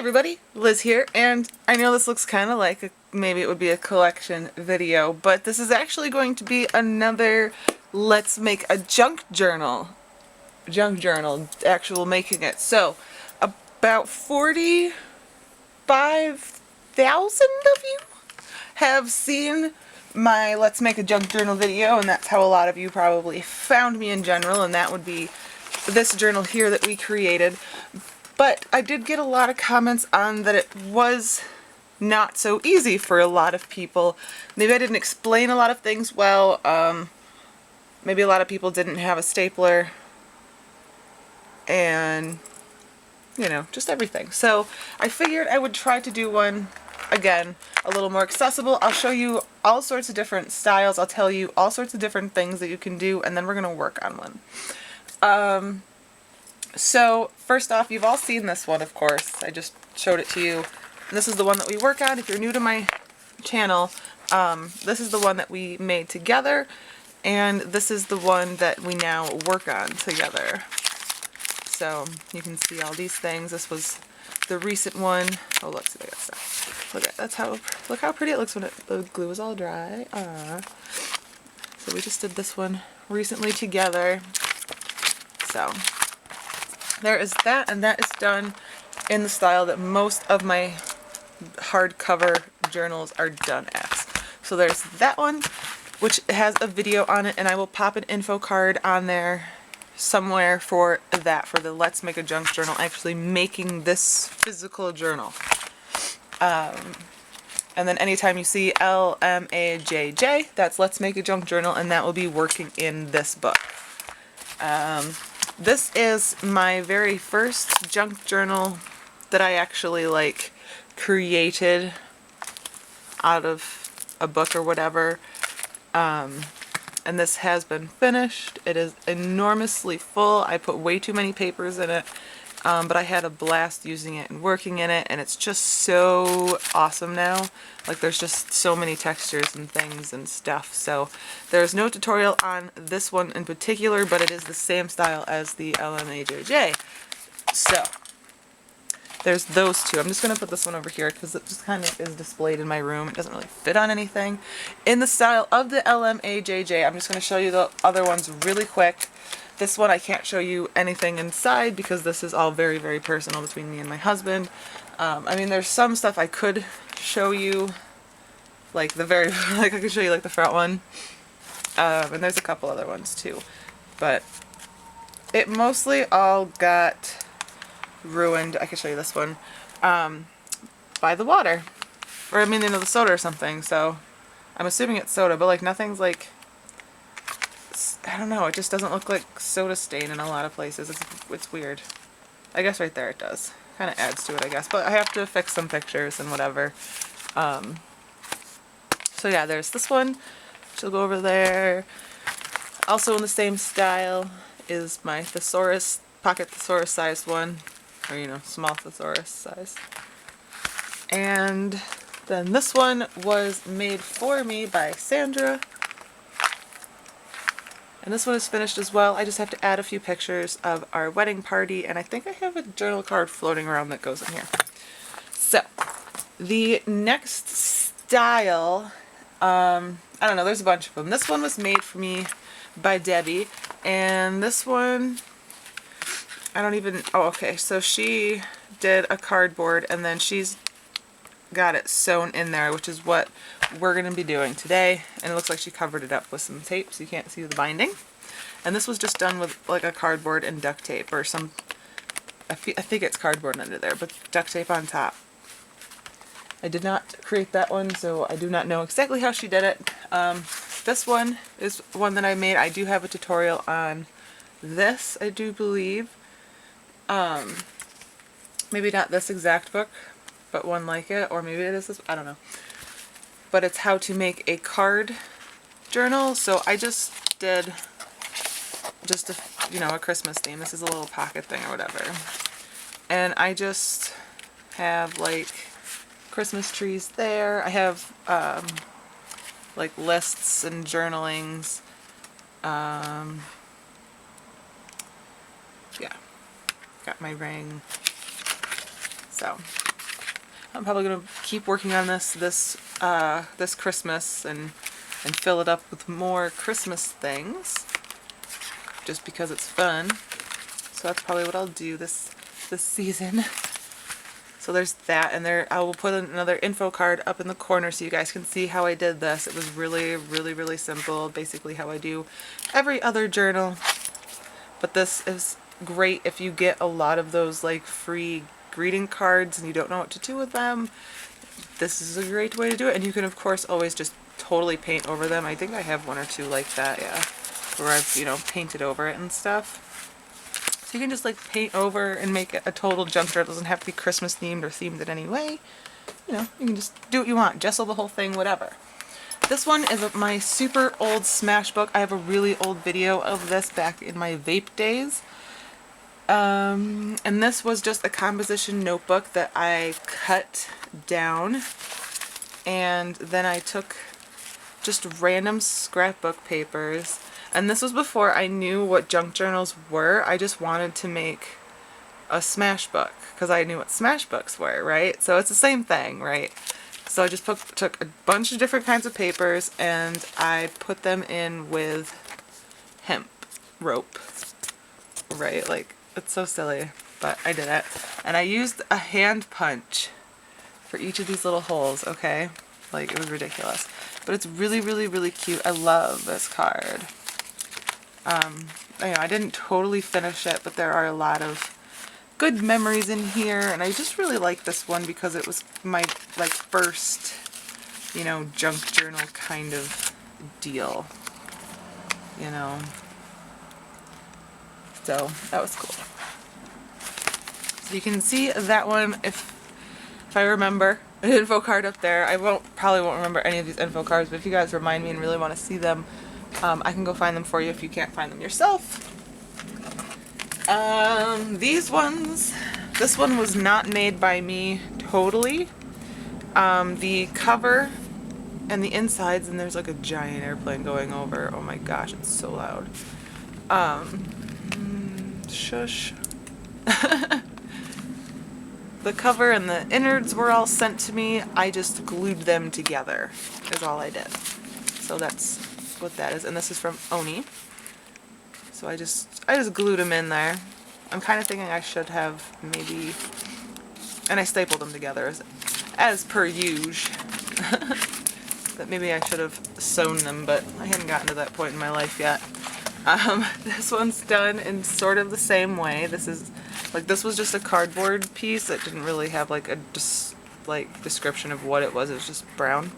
everybody, Liz here, and I know this looks kind of like maybe it would be a collection video, but this is actually going to be another let's make a junk journal, actual making it. So about 45,000 of you have seen my let's make a junk journal video, and that's how a lot of you probably found me in general, and that would be this journal here that we created. But I did get a lot of comments on that it was not so easy for a lot of people. Maybe I didn't explain a lot of things well. Maybe a lot of people didn't have a stapler. And, you know, just everything. So I figured I would try to do one, again, a little more accessible. I'll show you all sorts of different styles. I'll tell you all sorts of different things that you can do, and then we're going to work on one. So first off, you've all seen this one, of course. I just showed it to you. This is the one that we work on. If you're new to my channel, this is the one that we made together, and this is the one that we now work on together. So you can see all these things. This was the recent one. Oh, let's see, I got stuff. Look how pretty it looks when the glue is all dry. So we just did this one recently together. So there is that, and that is done in the style that most of my hardcover journals are done as. So there's that one, which has a video on it, and I will pop an info card on there somewhere for that, for the Let's Make a Junk Journal, actually making this physical journal. And then anytime you see LMAJJ, that's Let's Make a Junk Journal, and that will be working in this book. This is my very first junk journal that I actually created out of a book or whatever. And this has been finished. It is enormously full. I put way too many papers in it, but I had a blast using it and working in it, and it's just so awesome now. There's just so many textures and things and stuff. So there's no tutorial on this one in particular, but it is the same style as the LMAJJ. So there's those two. I'm just going to put this one over here because it just kind of is displayed in my room. It doesn't really fit on anything. In the style of the LMAJJ, I'm just going to show you the other ones really quick. This one I can't show you anything inside because this is all very, very personal between me and my husband. I mean, there's some stuff I could show you, I could show you the front one. And there's a couple other ones too. But it mostly all got ruined. I can show you this one by the water, or the soda or something. So I'm assuming it's soda, but nothing's I don't know, it just doesn't look like soda stain in a lot of places. It's weird. I guess right there it does. Kind of adds to it, I guess, but I have to fix some pictures and whatever. So yeah, there's this one. She'll go over there. Also in the same style is my thesaurus, pocket thesaurus sized one. Or, small thesaurus size. And then this one was made for me by Sandra. And this one is finished as well. I just have to add a few pictures of our wedding party, and I think I have a journal card floating around that goes in here. So, the next style, I don't know, there's a bunch of them. This one was made for me by Debbie, and this one, oh, okay, so she did a cardboard, and then she's got it sewn in there, which is what we're going to be doing today. And it looks like she covered it up with some tape so you can't see the binding. And this was just done with a cardboard and duct tape, or some, I think it's cardboard under there, but duct tape on top. I did not create that one, so I do not know exactly how she did it. This one is one that I made. I do have a tutorial on this, I do believe. Maybe not this exact book, but one like it, or maybe it is this, I don't know. But it's how to make a card journal. So I just did a Christmas theme. This is a little pocket thing or whatever. And I just have Christmas trees there. I have lists and journalings. Yeah. Got my ring. So I'm probably gonna keep working on this this Christmas and fill it up with more Christmas things, just because it's fun. So that's probably what I'll do this season. So there's that, and there I will put another info card up in the corner so you guys can see how I did this. It was really, really, really simple, basically how I do every other journal. But this is great if you get a lot of those like free greeting cards and you don't know what to do with them. This is a great way to do it, and you can of course always just totally paint over them. I think I have one or two like that, yeah, where I've, you know, painted over it and stuff. So you can just like paint over and make it a total junk journal. It doesn't have to be Christmas themed or themed in any way. You know, you can just do what you want, jessel the whole thing, whatever. This one is my super old Smash book. I have a really old video of this back in my vape days. And this was just a composition notebook that I cut down, and then I took just random scrapbook papers. And this was before I knew what junk journals were. I just wanted to make a Smash book because I knew what Smash books were, right? So it's the same thing, right? So I just took a bunch of different kinds of papers and I put them in with hemp rope, right? Like, it's so silly, but I did it. And I used a hand punch for each of these little holes, okay? Like, it was ridiculous. But it's really, really, really cute. I love this card. I didn't totally finish it, but there are a lot of good memories in here, and I just really like this one because it was my like first, you know, junk journal kind of deal, you know. So that was cool. So you can see that one if I remember an info card up there. I probably won't remember any of these info cards, but if you guys remind me and really want to see them, I can go find them for you if you can't find them yourself. These ones, this one was not made by me totally. The cover and the insides, and there's like a giant airplane going over. Oh my gosh, it's so loud. Shush. The cover and the innards were all sent to me. I just glued them together is all I did. So that's what that is, and this is from Oni. So I just glued them in there. I'm kind of thinking I should have maybe, and I stapled them together as per usual. That maybe I should have sewn them, but I hadn't gotten to that point in my life yet. This one's done in sort of the same way. This was just a cardboard piece that didn't really have like a description of what it was. It was just brown.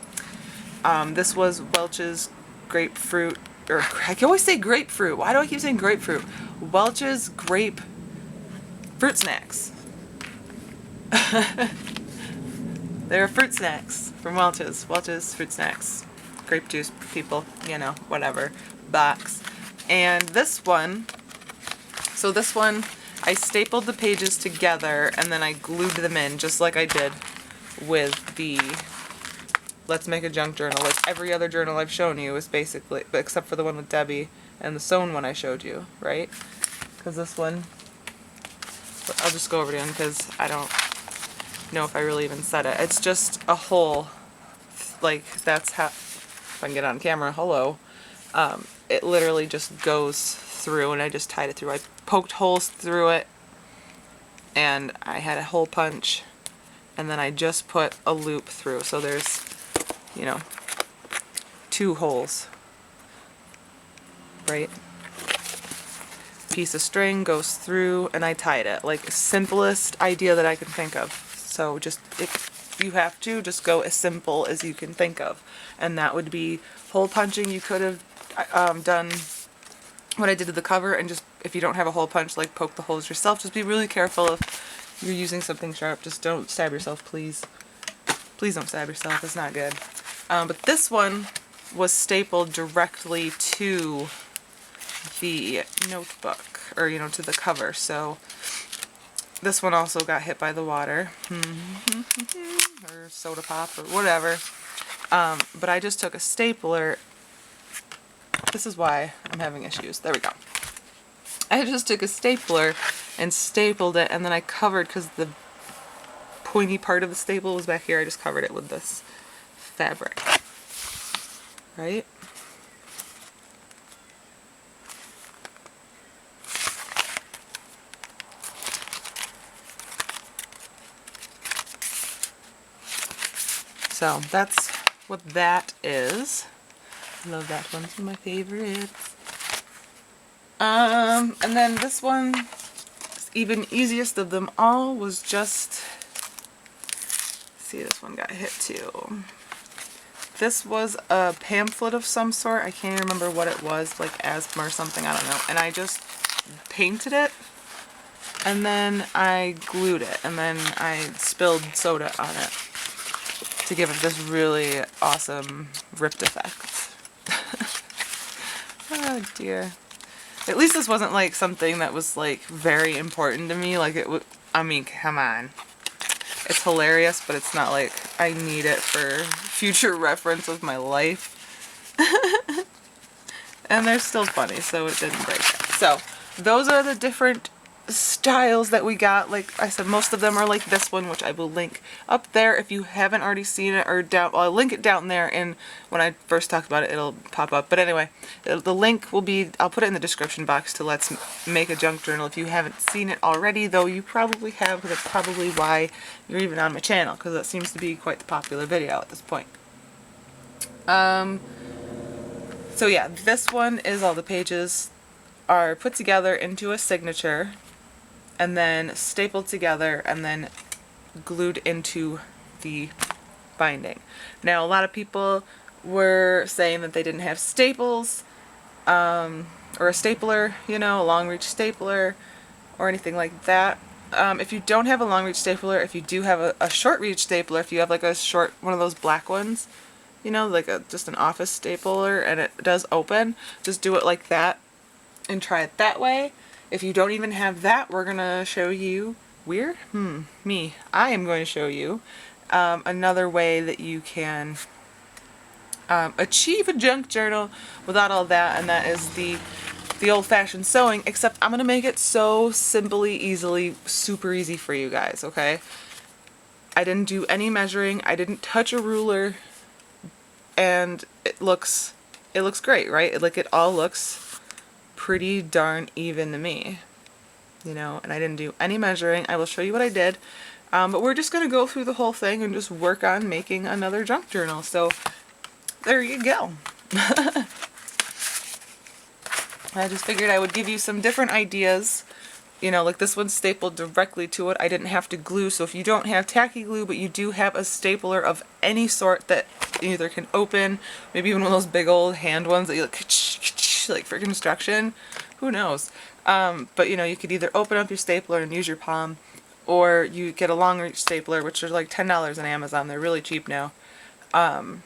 This was Welch's grapefruit, or I can always say grapefruit. Why do I keep saying grapefruit? Welch's grape fruit snacks. They're fruit snacks from Welch's. Welch's fruit snacks. Grape juice, people, you know, whatever. Box. And this one, so this one, I stapled the pages together and then I glued them in just like I did with the Let's Make a Junk Journal. Like every other journal I've shown you is basically, except for the one with Debbie and the sewn one I showed you, right? Because this one, I'll just go over it again because I don't know if I really even said it. It's just a hole, like that's how, if I can get on camera, hello. It literally just goes through, and I just tied it through. I poked holes through it, and I had a hole punch, and then I just put a loop through. So there's, you know, 2 holes, right? Piece of string goes through, and I tied it. Like, simplest idea that I can think of. So just, if you have to, just go as simple as you can think of. And that would be hole punching. You could have done what I did to the cover, and just, if you don't have a hole punch, like poke the holes yourself. Just be really careful if you're using something sharp. Just don't stab yourself, please. Please don't stab yourself. It's not good. But this one was stapled directly to the notebook, or, you know, to the cover. So this one also got hit by the water, or soda pop, or whatever. But I just took a stapler. This is why I'm having issues. There we go. I just took a stapler and stapled it, and then I covered, because the pointy part of the staple was back here. I just covered it with this fabric, right? So that's what that is. Love that one, it's one of my favorites. And then this one, even easiest of them all, was just, see, this one got hit too. This was a pamphlet of some sort. I can't even remember what it was, like asthma or something, I don't know. And I just painted it, and then I glued it, and then I spilled soda on it to give it this really awesome ripped effect. Oh dear. At least this wasn't like something that was like very important to me. Like it would, I mean, come on. It's hilarious, but it's not like I need it for future reference of my life. And they're still funny, so it didn't break it. So those are the different styles that we got. Like I said, most of them are like this one, which I will link up there if you haven't already seen it, or down, well, I'll link it down there, and when I first talked about it, it'll pop up. But anyway, the link will be, I'll put it in the description box to Let's Make a Junk Journal if you haven't seen it already, though you probably have, because that's probably why you're even on my channel, because it seems to be quite the popular video at this point. So yeah, this one is all the pages are put together into a signature, and then stapled together, and then glued into the binding. Now, a lot of people were saying that they didn't have staples, or a stapler, you know, a long reach stapler, or anything like that. If you don't have a long reach stapler, if you do have a short reach stapler, if you have like a short, one of those black ones, you know, like just an office stapler, and it does open, just do it like that and try it that way. If you don't even have that, we're gonna show you, I am going to show you another way that you can achieve a junk journal without all that, and that is the old-fashioned sewing, except I'm gonna make it so simply, easily, super easy for you guys, okay? I didn't do any measuring, I didn't touch a ruler, and it looks great, right? Like, it all looks pretty darn even to me, you know, and I didn't do any measuring. I will show you what I did, but we're just going to go through the whole thing and just work on making another junk journal. So there you go. I just figured I would give you some different ideas. You know, like this one's stapled directly to it. I didn't have to glue, so if you don't have tacky glue, but you do have a stapler of any sort that either can open, maybe even one of those big old hand ones that you like for construction, who knows, but you know, you could either open up your stapler and use your palm, or you get a long reach stapler, which are like $10 on Amazon. They're really cheap now, and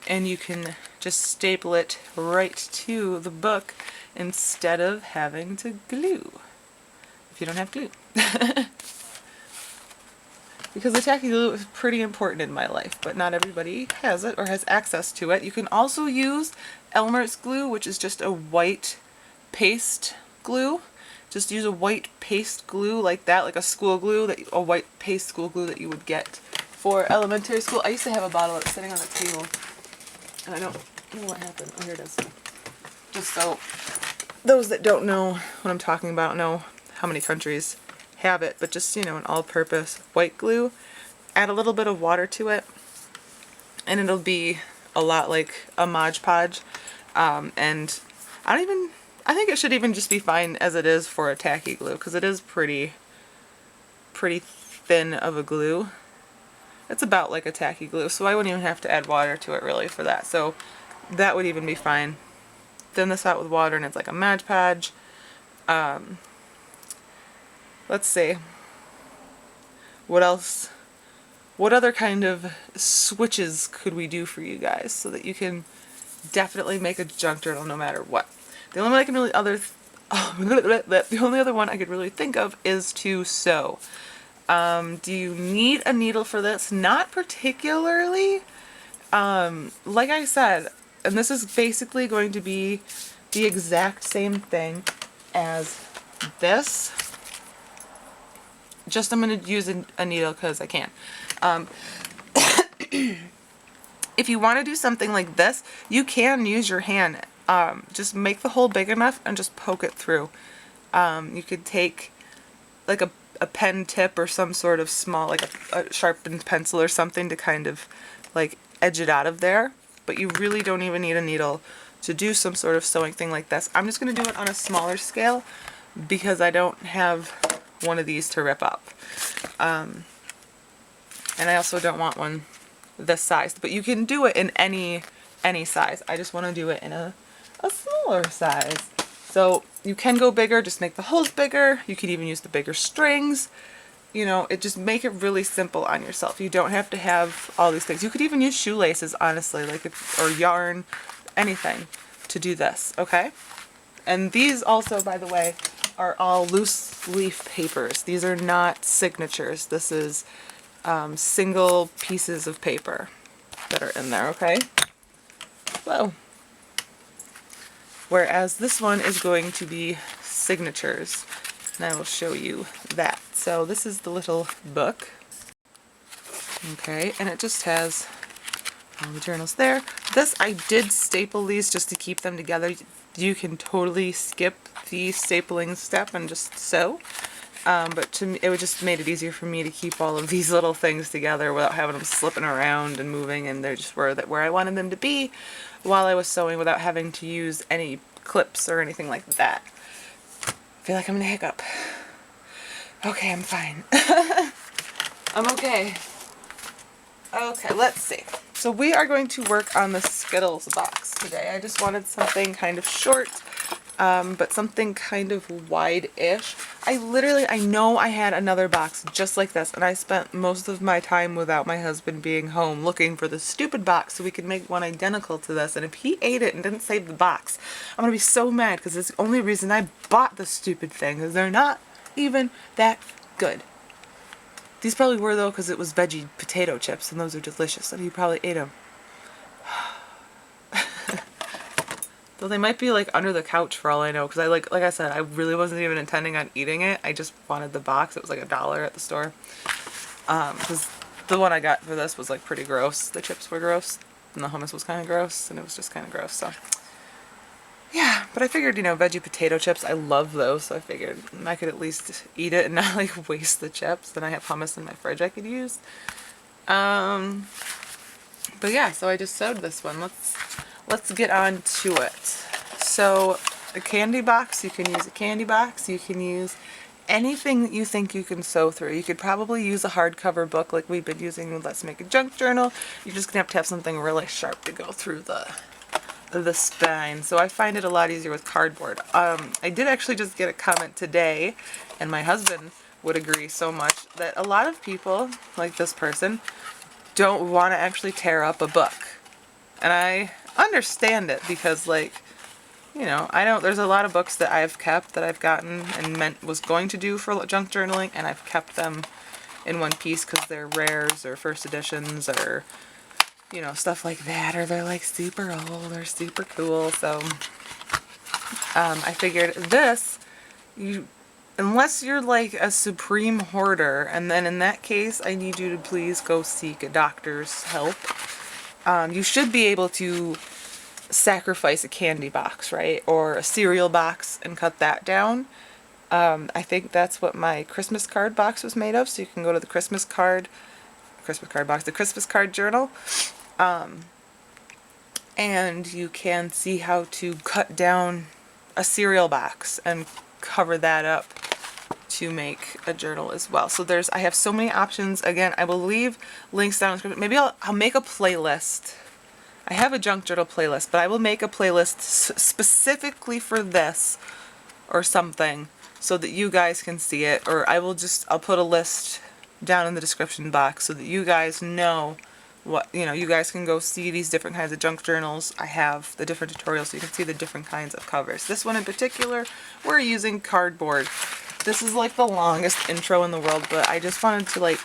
you can just staple it right to the book instead of having to glue, if you don't have glue. Because the tacky glue is pretty important in my life, but not everybody has it or has access to it. You can also use Elmer's glue, which is just a white paste glue. Just use a white paste glue like that, like a school glue, a white paste school glue that you would get for elementary school. I used to have a bottle that's sitting on the table, and I don't know what happened. Oh, here it is. Just so those that don't know what I'm talking about know how many countries have it, but just, you know, an all-purpose white glue. Add a little bit of water to it, and it'll be a lot like a Mod Podge. And I think it should even just be fine as it is for a tacky glue, because it is pretty thin of a glue. It's about like a tacky glue, so I wouldn't even have to add water to it really for that. So that would even be fine. Thin this out with water, and it's like a Mod Podge. Let's see. What else? What other kind of switches could we do for you guys so that you can definitely make a junk journal no matter what? The only one I can really the only other one I could really think of is to sew. Do you need a needle for this? Not particularly. Like I said, and this is basically going to be the exact same thing as this. Just I'm going to use a needle because I can. If you want to do something like this, you can use your hand. Just make the hole big enough and just poke it through. You could take like a pen tip or some sort of small, like a sharpened pencil or something to kind of like edge it out of there. But you really don't even need a needle to do some sort of sewing thing like this. I'm just going to do it on a smaller scale because I don't have one of these to rip up. And I also don't want one this size. But you can do it in any size. I just want to do it in a smaller size. So you can go bigger, just make the holes bigger. You could even use the bigger strings. You know, it just make it really simple on yourself. You don't have to have all these things. You could even use shoelaces, honestly, like or yarn, anything to do this, okay? And these also, by the way, are all loose leaf papers. These are not signatures. This is single pieces of paper that are in there, okay? Whoa. Whereas this one is going to be signatures, and I will show you that. So this is the little book, okay, and it just has all the journals there. This, I did staple these just to keep them together. You can totally skip the stapling step and just sew, but to me, it just made it easier for me to keep all of these little things together without having them slipping around and moving, and they're just where I wanted them to be while I was sewing without having to use any clips or anything like that. I feel like I'm gonna hiccup. Okay, I'm fine. I'm okay. Okay, let's see. So we are going to work on the Skittles box today. I just wanted something kind of short, but something kind of wide-ish. I know I had another box just like this, and I spent most of my time without my husband being home looking for the stupid box so we could make one identical to this. And if he ate it and didn't save the box, I'm gonna be so mad because it's the only reason I bought the stupid thing, is they're not even that good. These probably were, though, because it was veggie potato chips, and those are delicious, and he probably ate them. Though they might be, like, under the couch for all I know, because like I said, I really wasn't even intending on eating it. I just wanted the box. It was like $1 at the store. Because the one I got for this was, like, pretty gross. The chips were gross, and the hummus was kind of gross, and it was just kind of gross, so... Yeah, but I figured, you know, veggie potato chips, I love those, so I figured I could at least eat it and not, like, waste the chips. Then I have hummus in my fridge I could use. But yeah, so I just sewed this one. Let's get on to it. So, a candy box, you can use a candy box. You can use anything that you think you can sew through. You could probably use a hardcover book like we've been using with Let's Make a Junk Journal. You're just going to have something really sharp to go through the spine. So I find it a lot easier with cardboard. I did actually just get a comment today, and my husband would agree so much, that a lot of people, like this person, don't want to actually tear up a book. And I understand it because, like, you know, there's a lot of books that I've kept that I've gotten and was going to do for junk journaling, and I've kept them in one piece because they're rares or first editions or, you know, stuff like that, or they're like super old or super cool. So I figured this, unless you're like a supreme hoarder, and then in that case I need you to please go seek a doctor's help. You should be able to sacrifice a candy box, right, or a cereal box and cut that down. I think that's what my Christmas card box was made of, so you can go to the Christmas card box, the Christmas card journal, and you can see how to cut down a cereal box and cover that up to make a journal as well. So I have so many options. Again, I will leave links down in the description. Maybe I'll make a playlist. I have a junk journal playlist, but I will make a playlist specifically for this or something so that you guys can see it, or I'll put a list down in the description box so that you guys know what, you know, you guys can go see these different kinds of junk journals. I have the different tutorials so you can see the different kinds of covers. This one in particular, we're using cardboard. This is like the longest intro in the world, but I just wanted to, like,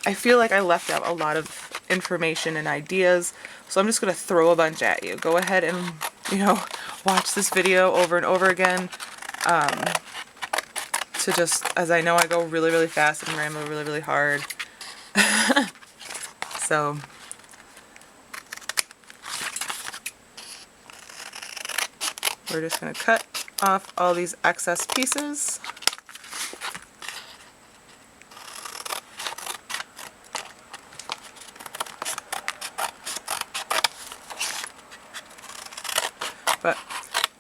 I feel like I left out a lot of information and ideas, so I'm just going to throw a bunch at you. Go ahead and, you know, watch this video over and over again. to just, as I know I go really, really fast and ramble really, really hard. So we're just going to cut off all these excess pieces. But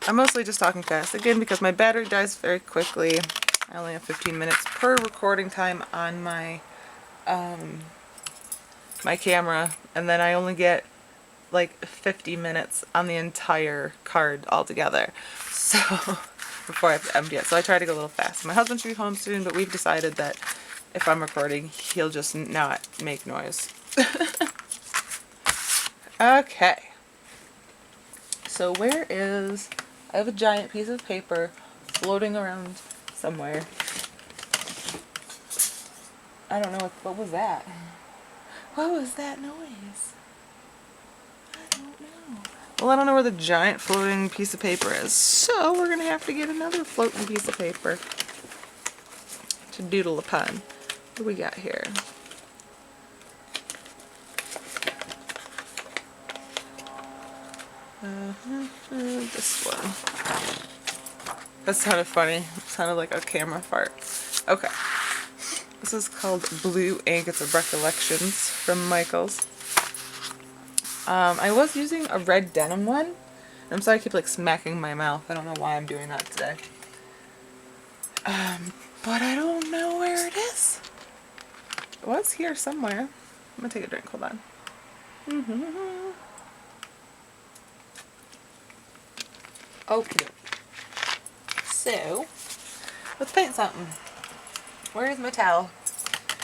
I'm mostly just talking fast, again, because my battery dies very quickly. I only have 15 minutes per recording time on my my camera, and then I only get like 50 minutes on the entire card altogether. So before I have to empty it. So I try to go a little fast. My husband should be home soon, but we've decided that if I'm recording, he'll just not make noise. Okay. So where is... I have a giant piece of paper floating around somewhere. I don't know what was that? What was that noise? I don't know. Well, I don't know where the giant floating piece of paper is, so we're gonna have to get another floating piece of paper to doodle upon. What do we got here? This one. That sounded funny. It sounded like a camera fart. Okay. This is called Blue Ink. It's a Recollections from Michaels. I was using a red denim one. I'm sorry I keep like smacking my mouth. I don't know why I'm doing that today. But I don't know where it is. It was here somewhere. I'm gonna take a drink. Hold on. Okay. So, let's paint something. Where's my towel?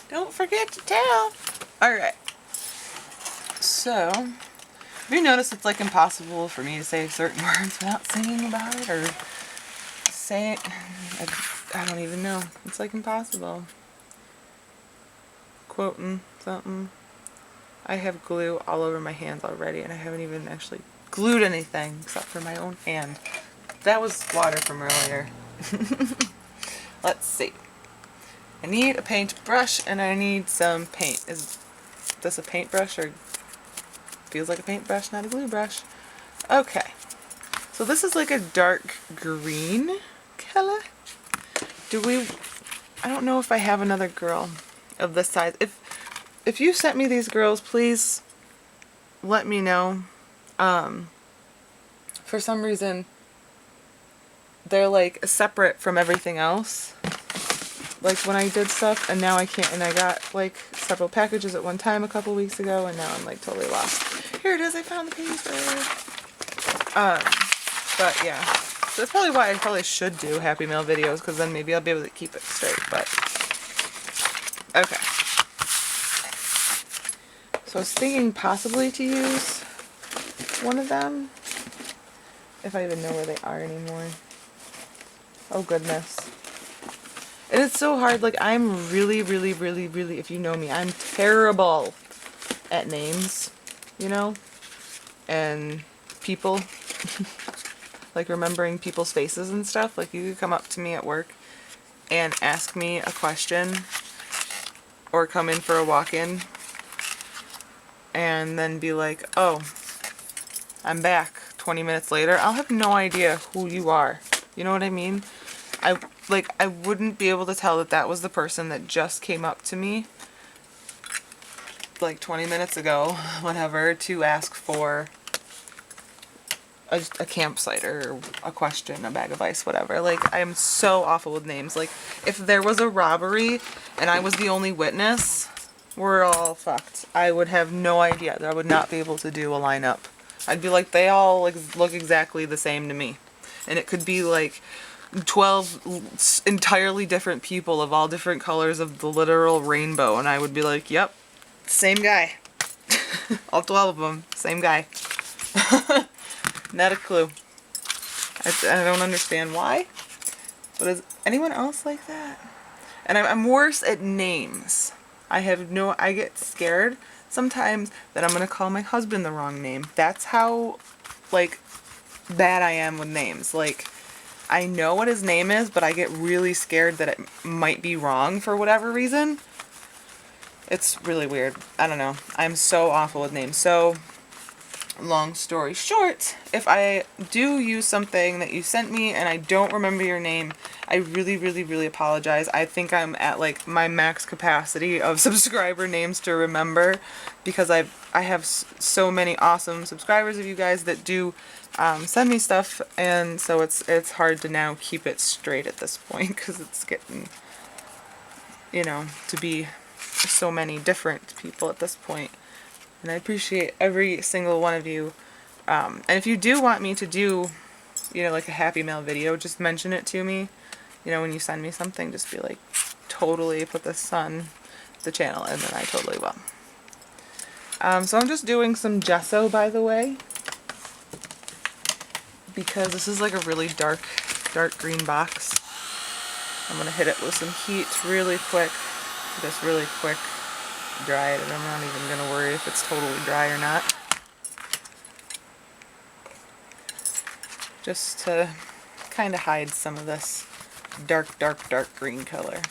Don't forget your towel. Alright. So, have you noticed it's like impossible for me to say certain words without singing about it or say it? I don't even know. It's like impossible. Quoting something. I have glue all over my hands already and I haven't even actually glued anything except for my own hand. That was water from earlier. Let's see. I need a paintbrush and I need some paint. Is this a paintbrush or feels like a paintbrush, not a glue brush? Okay. So this is like a dark green color. I don't know if I have another girl of this size. If you sent me these girls, please let me know. For some reason, they're like separate from everything else. Like when I did stuff and now I can't, and I got like several packages at one time a couple weeks ago and now I'm like totally lost. Here it is, I found the paper. But yeah, so that's probably why I probably should do Happy Mail videos, because then maybe I'll be able to keep it straight, but okay. So I was thinking possibly to use one of them, if I even know where they are anymore. Oh goodness. And it's so hard, like I'm really, if you know me, I'm terrible at names, you know, and people, like remembering people's faces and stuff. Like you could come up to me at work and ask me a question or come in for a walk-in and then be like, oh, I'm back 20 minutes later. I'll have no idea who you are. You know what I mean? I wouldn't be able to tell that that was the person that just came up to me like 20 minutes ago, whatever, to ask for a campsite or a question, a bag of ice, whatever. Like, I am so awful with names. Like, if there was a robbery and I was the only witness, we're all fucked. I would have no idea. I would not be able to do a lineup. I'd be like, they all look exactly the same to me. And it could be like 12 entirely different people of all different colors of the literal rainbow, and I would be like, yep, same guy. All 12 of them, same guy. Not a clue. I don't understand why, but is anyone else like that? And I'm worse at names. I get scared sometimes that I'm gonna call my husband the wrong name. That's how, like, bad I am with names. Like, I know what his name is, but I get really scared that it might be wrong for whatever reason. It's really weird. I don't know. I'm so awful with names. So, long story short, if I do use something that you sent me and I don't remember your name, I really, really, really apologize. I think I'm at like my max capacity of subscriber names to remember, because I have so many awesome subscribers of you guys that do send me stuff, and so it's hard to now keep it straight at this point, because it's getting, you know, to be so many different people at this point. And I appreciate every single one of you. And if you do want me to do, you know, like a Happy Mail video, just mention it to me. You know, when you send me something, just be like, totally put this on the channel, and then I totally will. So I'm just doing some gesso, by the way, because this is like a really dark green box. I'm going to hit it with some heat really quick, just really quick. Dry it, and I'm not even going to worry if it's totally dry or not. Just to kind of hide some of this dark green color.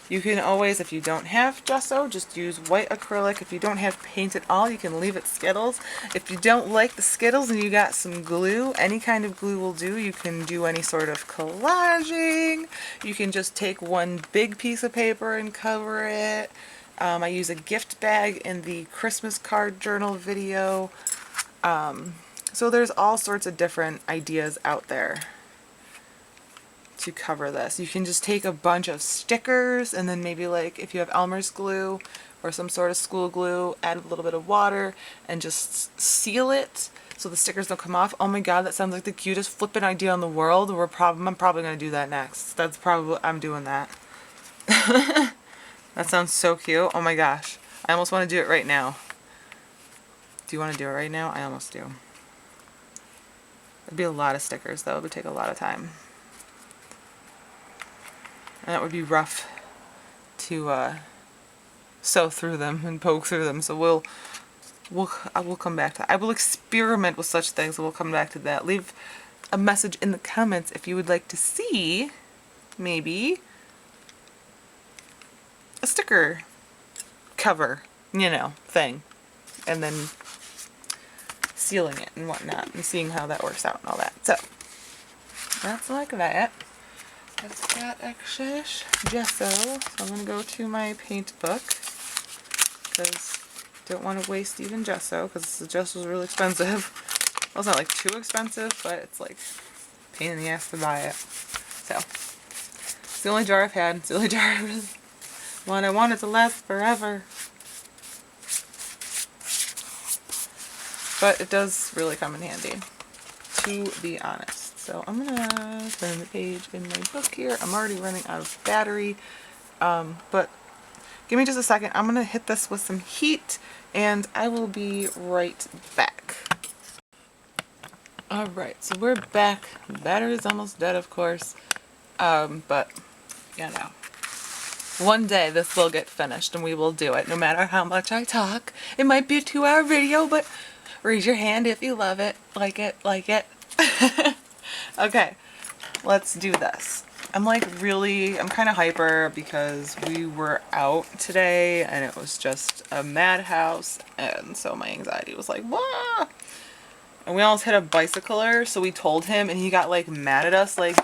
You can always, if you don't have gesso, just use white acrylic. If you don't have paint at all, you can leave it Skittles. If you don't like the Skittles and you got some glue, any kind of glue will do. You can do any sort of collaging. You can just take one big piece of paper and cover it. I use a gift bag in the Christmas card journal video. So there's all sorts of different ideas out there to cover this. You can just take a bunch of stickers, and then maybe, like, if you have Elmer's glue or some sort of school glue, add a little bit of water and just seal it so the stickers don't come off. Oh my god, that sounds like the cutest flippin' idea in the world. I'm probably gonna do that next. I'm doing that. That sounds so cute. Oh my gosh. I almost want to do it right now. Do you want to do it right now? I almost do. It'd be a lot of stickers though. It would take a lot of time. And that would be rough to sew through them and poke through them. So I will come back to that. I will experiment with such things, and we'll come back to that. Leave a message in the comments if you would like to see, maybe, a sticker cover, you know, thing, and then sealing it and whatnot, and seeing how that works out and all that. So that's like that. I've got excess gesso, so I'm gonna go to my paint book, because I don't want to waste even gesso, because the gesso is really expensive. Well, it's not like too expensive, but it's like a pain in the ass to buy it. So it's the only jar I've had. It's the only jar one I want it to last forever. But it does really come in handy, to be honest. So I'm gonna turn the page in my book here. I'm already running out of battery, but give me just a second. I'm gonna hit this with some heat, and I will be right back. Alright, so we're back. The battery's almost dead, of course, but you know, one day this will get finished and we will do it, no matter how much I talk. It might be a 2-hour video, but raise your hand if you love it, like it. Okay, let's do this. I'm kind of hyper because we were out today and it was just a madhouse, and so my anxiety was like, wah! And we almost hit a bicycler, so we told him, and he got like mad at us. Like,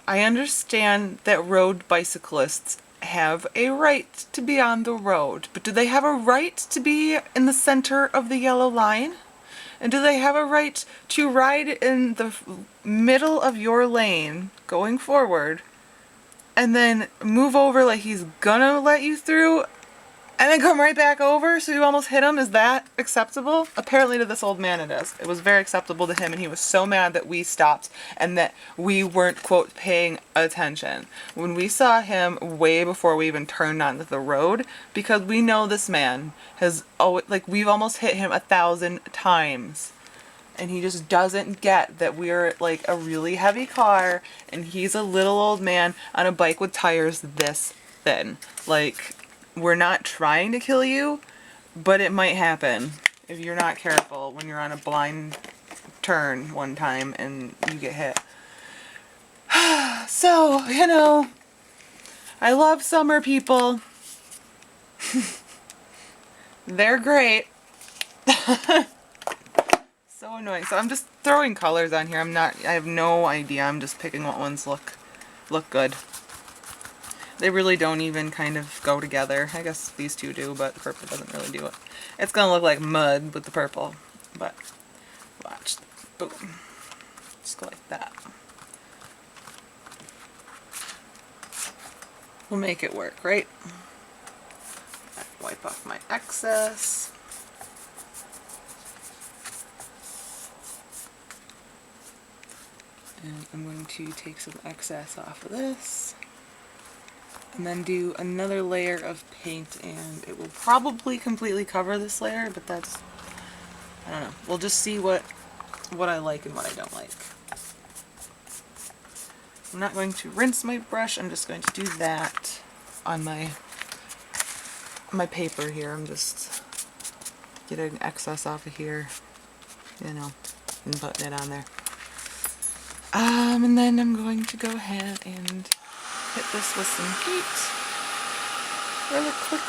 I understand that road bicyclists have a right to be on the road, but do they have a right to be in the center of the yellow line? And do they have a right to ride in the middle of your lane going forward and then move over like he's gonna let you through and then come right back over so you almost hit him? Is that acceptable? Apparently to this old man it is. It was very acceptable to him, and he was so mad that we stopped and that we weren't, quote, paying attention when we saw him way before we even turned onto the road, because we know this man has, we've almost hit him 1,000 times. And he just doesn't get that we're like a really heavy car and he's a little old man on a bike with tires this thin. Like, we're not trying to kill you, but it might happen if you're not careful when you're on a blind turn one time and you get hit. So, you know, I love summer people. They're great. So annoying. So I'm just throwing colors on here. I have no idea. I'm just picking what ones look good. They really don't even kind of go together. I guess these two do, but the purple doesn't really do it. It's gonna look like mud with the purple, but watch. Boom. Just go like that. We'll make it work, right? Wipe off my excess. And I'm going to take some excess off of this. And then do another layer of paint, and it will probably completely cover this layer, but that's, I don't know. We'll just see what I like and what I don't like. I'm not going to rinse my brush, I'm just going to do that on my paper here. I'm just getting excess off of here, you know, and putting it on there. And then I'm going to go ahead and hit this with some heat really quick.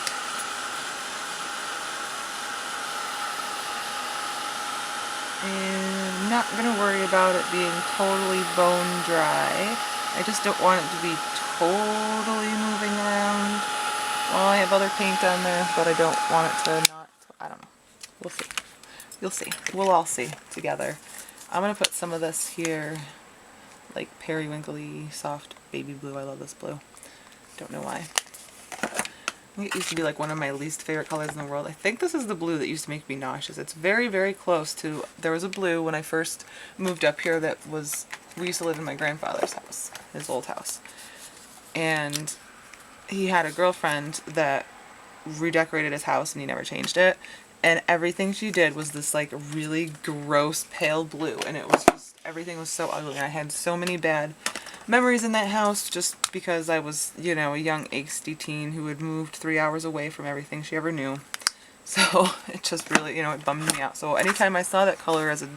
And I'm not going to worry about it being totally bone dry. I just don't want it to be totally moving around while I have other paint on there, but I don't want it to not, I don't know. We'll see. You'll see. We'll all see together. I'm going to put some of this here, like periwinkly soft baby blue. I love this blue. Don't know why. I think it used to be like one of my least favorite colors in the world. I think this is the blue that used to make me nauseous. It's very, very close to, there was a blue when I first moved up here that was, we used to live in my grandfather's house, his old house. And he had a girlfriend that redecorated his house and he never changed it. And everything she did was this like really gross pale blue, and it was just, everything was so ugly. And I had so many bad memories in that house just because I was, you know, a young angsty teen who had moved 3 hours away from everything she ever knew. So it just really, you know, it bummed me out. So anytime I saw that color as a,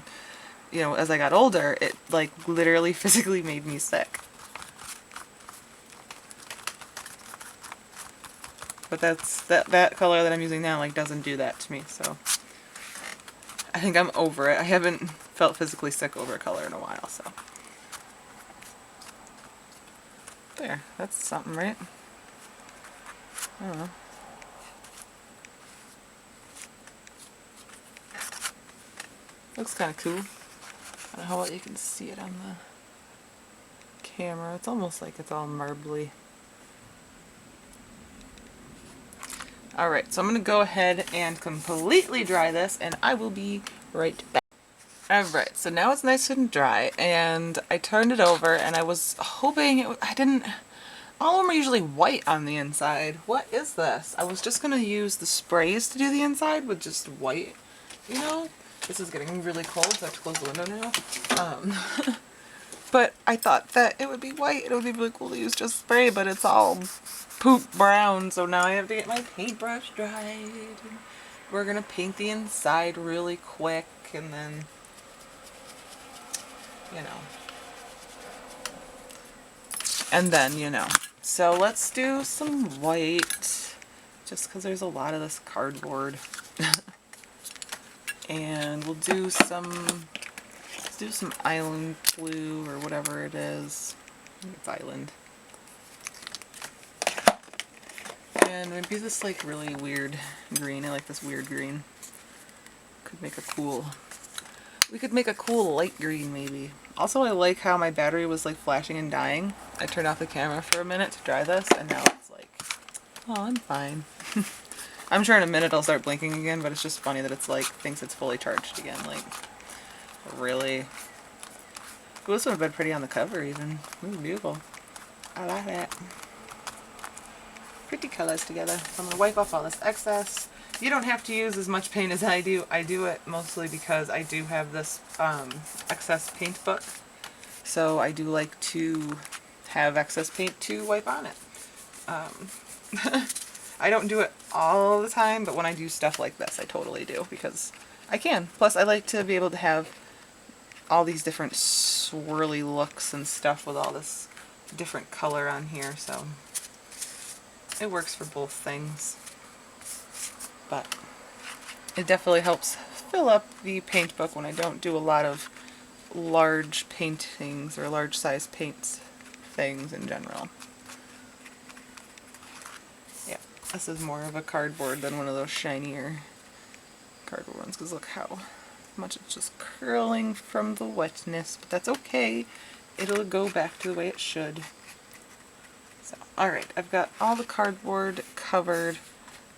you know, as I got older, it like literally physically made me sick. But that's, that color that I'm using now like doesn't do that to me, so I think I'm over it. I haven't felt physically sick over a color in a while, so. There, that's something, right? I don't know. Looks kind of cool. I don't know how well you can see it on the camera. It's almost like it's all marbly. Alright, so I'm going to go ahead and completely dry this, and I will be right back. Alright, so now it's nice and dry, and I turned it over, and I was hoping it, all of them are usually white on the inside. What is this? I was just going to use the sprays to do the inside with just white, you know? This is getting really cold, so I have to close the window now. But I thought that it would be white, it would be really cool to use just spray, but it's all poop brown, so now I have to get my paintbrush dried. We're gonna paint the inside really quick, and then, you know. So let's do some white, just because there's a lot of this cardboard. And we'll do some, let's do some island blue, or whatever it is. I think it's island. And maybe this like really weird green. I like this weird green. Could make a cool, we could make a cool light green maybe. Also, I like how my battery was like flashing and dying. I turned off the camera for a minute to dry this, and now it's like, oh, I'm fine. I'm sure in a minute it'll start blinking again, but it's just funny that it's like, thinks it's fully charged again. Like, really? Ooh, this would have been pretty on the cover even. Ooh, beautiful. I like that. Pretty colors together. So I'm going to wipe off all this excess. You don't have to use as much paint as I do. I do it mostly because I do have this excess paint book. So I do like to have excess paint to wipe on it. I don't do it all the time, but when I do stuff like this, I totally do because I can. Plus, I like to be able to have all these different swirly looks and stuff with all this different color on here, so it works for both things. But it definitely helps fill up the paint book when I don't do a lot of large paintings or large size paints things in general. Yeah, this is more of a cardboard than one of those shinier cardboard ones, because look how much it's just curling from the wetness, but that's okay. It'll go back to the way it should. So, alright, I've got all the cardboard covered,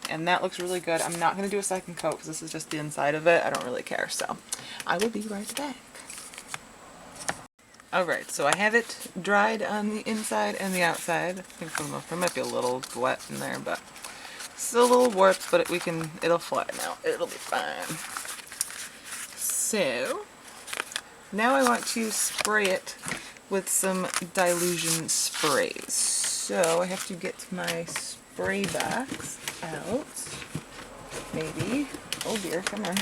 and that looks really good. I'm not going to do a second coat because this is just the inside of it. I don't really care, so I will be right back. Alright, so I have it dried on the inside and the outside. I think for the most part, it might be a little wet in there, but still a little warped, but it'll flatten out. It'll be fine. So, now I want to spray it with some dilution sprays. So I have to get my spray box out. Maybe. Oh dear, come on.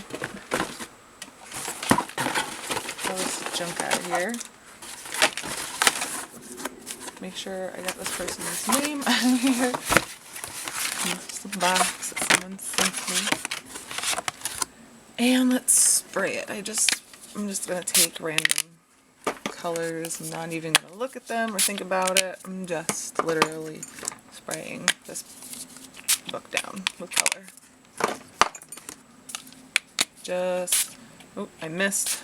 All this junk out of here. Make sure I got this person's name on here. Just the box that someone sent me. And let's spray it. I'm just gonna take random colors. I'm not even gonna look at them or think about it. I'm just literally spraying this book down with color. Oh, I missed.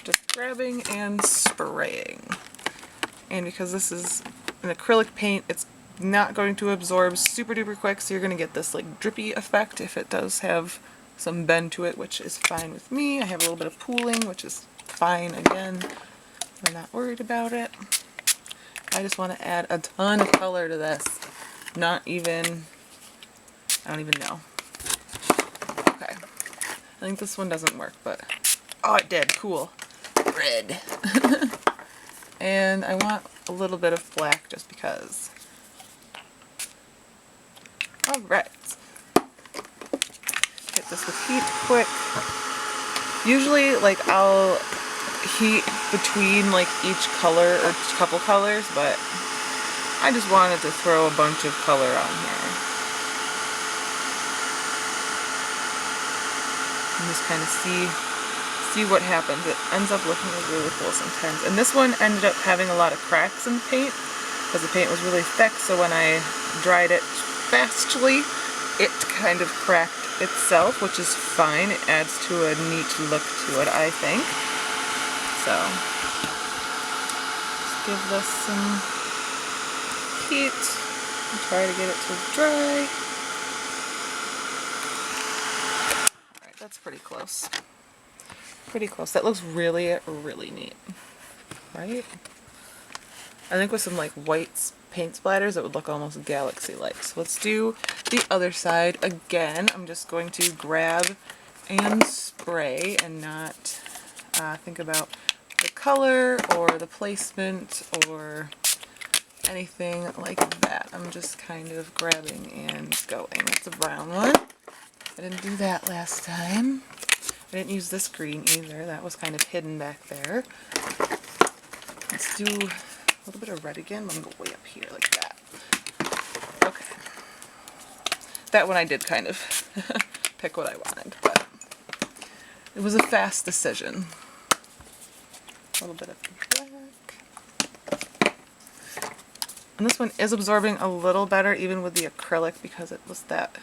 Just grabbing and spraying. And because this is an acrylic paint, it's not going to absorb super duper quick, so you're going to get this like drippy effect if it does have some bend to it, which is fine with me. I have a little bit of pooling, which is fine again. We're not worried about it. I just want to add a ton of color to this. I don't even know. Okay. I think this one doesn't work, but oh, it did. Cool. Red. And I want a little bit of black just because. Alright. Hit this with heat quick. Usually, like, I'll heat between, like, each color or couple colors, but I just wanted to throw a bunch of color on here. And just kind of see what happens. It ends up looking really cool sometimes. And this one ended up having a lot of cracks in the paint because the paint was really thick, so when I dried it fastly, it kind of cracked itself, which is fine. It adds to a neat look to it, I think. So, just give this some heat and try to get it to dry. Alright, that's pretty close. Pretty close. That looks really, really neat. Right? I think with some like white paint splatters it would look almost galaxy-like. So let's do the other side again. I'm just going to grab and spray and not think about the color or the placement or anything like that. I'm just kind of grabbing and going. That's a brown one. I didn't do that last time. I didn't use this green either. That was kind of hidden back there. Let's do a little bit of red again. Let me go way up here like that. Okay. That one I did kind of pick what I wanted, but it was a fast decision. A little bit of black. And this one is absorbing a little better even with the acrylic because it was that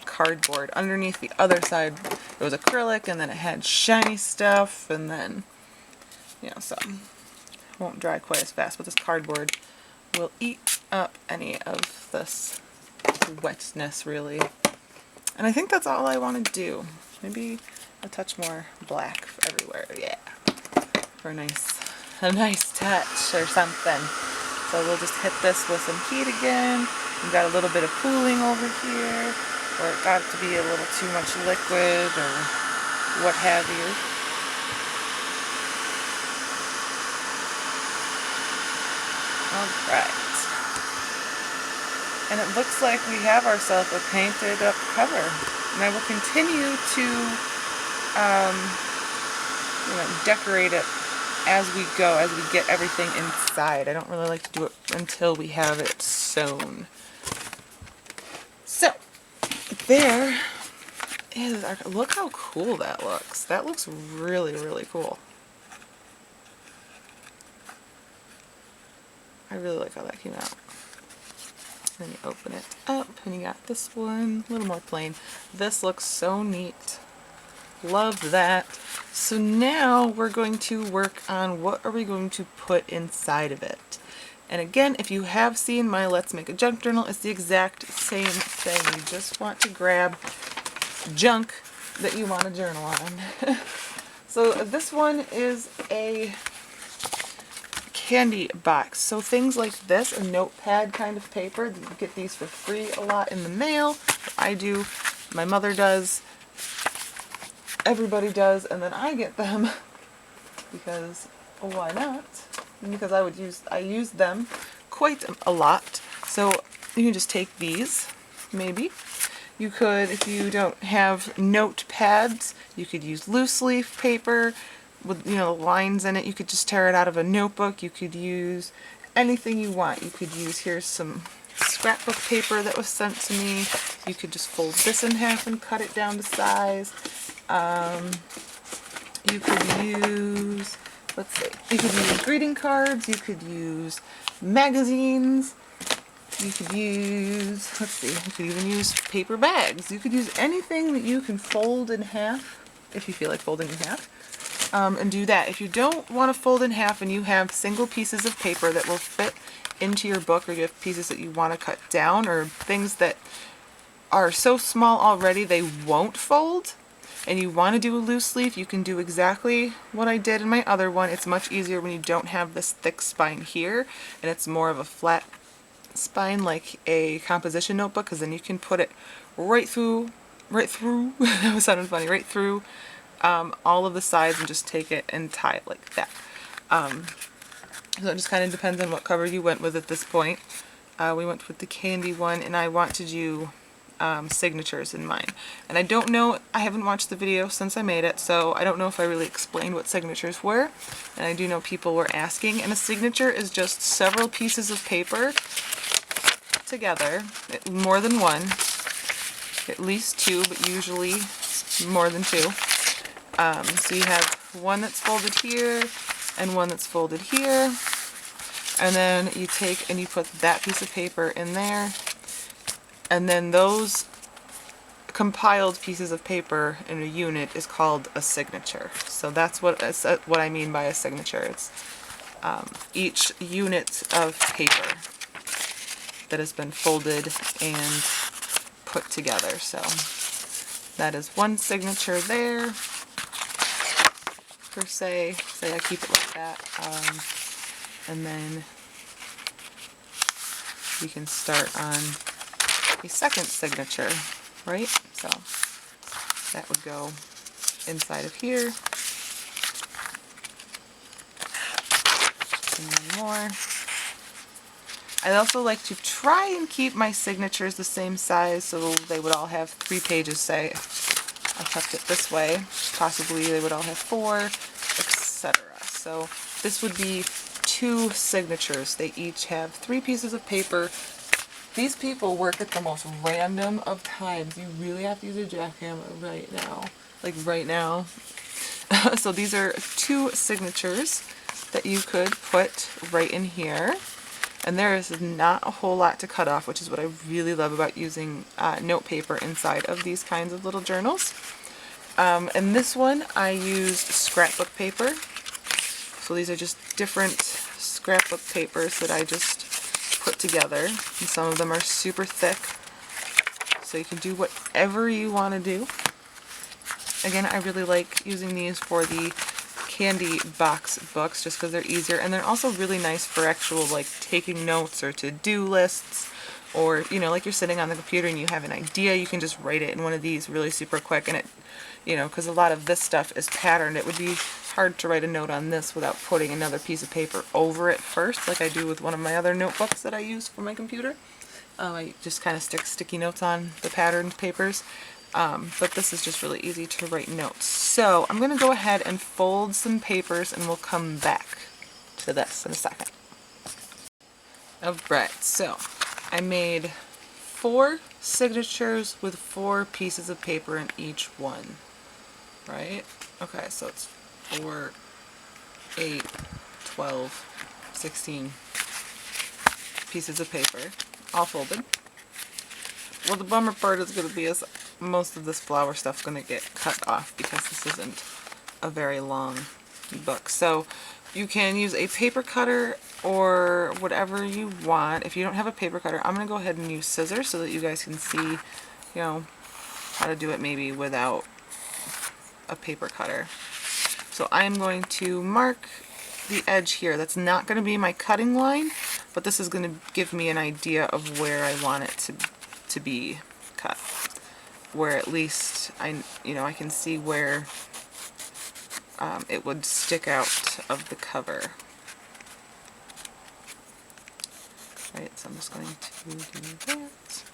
cardboard. Underneath the other side it was acrylic and then it had shiny stuff and then, you know, so it won't dry quite as fast, but this cardboard will eat up any of this wetness really. And I think that's all I want to do. Maybe a touch more black everywhere, yeah, for a nice touch or something. So we'll just hit this with some heat again. We've got a little bit of cooling over here, or it got to be a little too much liquid or what have you. Alright. And it looks like we have ourselves a painted up cover. And I will continue to decorate it as we go, as we get everything inside. I don't really like to do it until we have it sewn. So, there is our, look how cool that looks. That looks really, really cool. I really like how that came out. Then you open it up and you got this one, a little more plain. This looks so neat. Love that. So now we're going to work on what are we going to put inside of it. And again, if you have seen my Let's Make a Junk Journal, it's the exact same thing. You just want to grab junk that you want to journal on. So this one is a candy box. So things like this, a notepad kind of paper, you get these for free a lot in the mail. I do, my mother does, everybody does, and then I get them because why not? Because I use them quite a lot. So you can just take these, maybe. You could, if you don't have notepads, you could use loose leaf paper with, you know, lines in it. You could just tear it out of a notebook. You could use anything you want. You could use, here's some scrapbook paper that was sent to me. You could just fold this in half and cut it down to size. You could use, let's see, you could use greeting cards, you could use magazines, you could use, let's see, you could even use paper bags. You could use anything that you can fold in half, if you feel like folding in half, and do that. If you don't want to fold in half and you have single pieces of paper that will fit into your book, or you have pieces that you want to cut down, or things that are so small already they won't fold, and you want to do a loose leaf, you can do exactly what I did in my other one. It's much easier when you don't have this thick spine here, and it's more of a flat spine like a composition notebook, because then you can put it right through, that was sounding funny, right through all of the sides and just take it and tie it like that. So it just kind of depends on what cover you went with at this point. We went with the candy one, and I want to do signatures in mine. And I don't know, I haven't watched the video since I made it, so I don't know if I really explained what signatures were. And I do know people were asking. And a signature is just several pieces of paper together, more than one, at least two, but usually more than two. So you have one that's folded here and one that's folded here, and then you take and you put that piece of paper in there, and then those compiled pieces of paper in a unit is called a signature. So that's what I mean by a signature. It's each unit of paper that has been folded and put together. So that is one signature there, per se. Say I keep it like that. And then we can start on a second signature, right? So that would go inside of here. And then more. I also like to try and keep my signatures the same size, so they would all have 3 pages, say. I kept it this way. Possibly they would all have 4, etc. So this would be 2 signatures. They each have 3 pieces of paper. These people work at the most random of times. You really have to use a jackhammer right now. Like right now. So these are 2 signatures that you could put right in here. And there is not a whole lot to cut off, which is what I really love about using note paper inside of these kinds of little journals. And this one I used scrapbook paper. So these are just different scrapbook papers that I just put together. And some of them are super thick, so you can do whatever you want to do. Again, I really like using these for the candy box books just because they're easier, and they're also really nice for actual like taking notes or to-do lists, or you know, like you're sitting on the computer and you have an idea, you can just write it in one of these really super quick. And it, you know, because a lot of this stuff is patterned, it would be hard to write a note on this without putting another piece of paper over it first, like I do with one of my other notebooks that I use for my computer. I just kind of stick sticky notes on the patterned papers. but this is just really easy to write notes. So I'm going to go ahead and fold some papers and we'll come back to this in a second. Alright, so I made 4 signatures with 4 pieces of paper in each one, right? Okay, so it's 4, 8, 12, 16 pieces of paper, all folded. Well, the bummer part is going to be is most of this flower stuff is going to get cut off because this isn't a very long book. So you can use a paper cutter or whatever you want. If you don't have a paper cutter, I'm going to go ahead and use scissors so that you guys can see, you know, how to do it maybe without a paper cutter. So I am going to mark the edge here. That's not going to be my cutting line, but this is going to give me an idea of where I want it to be cut. Where at least I can see where it would stick out of the cover. Right, so I'm just going to do that.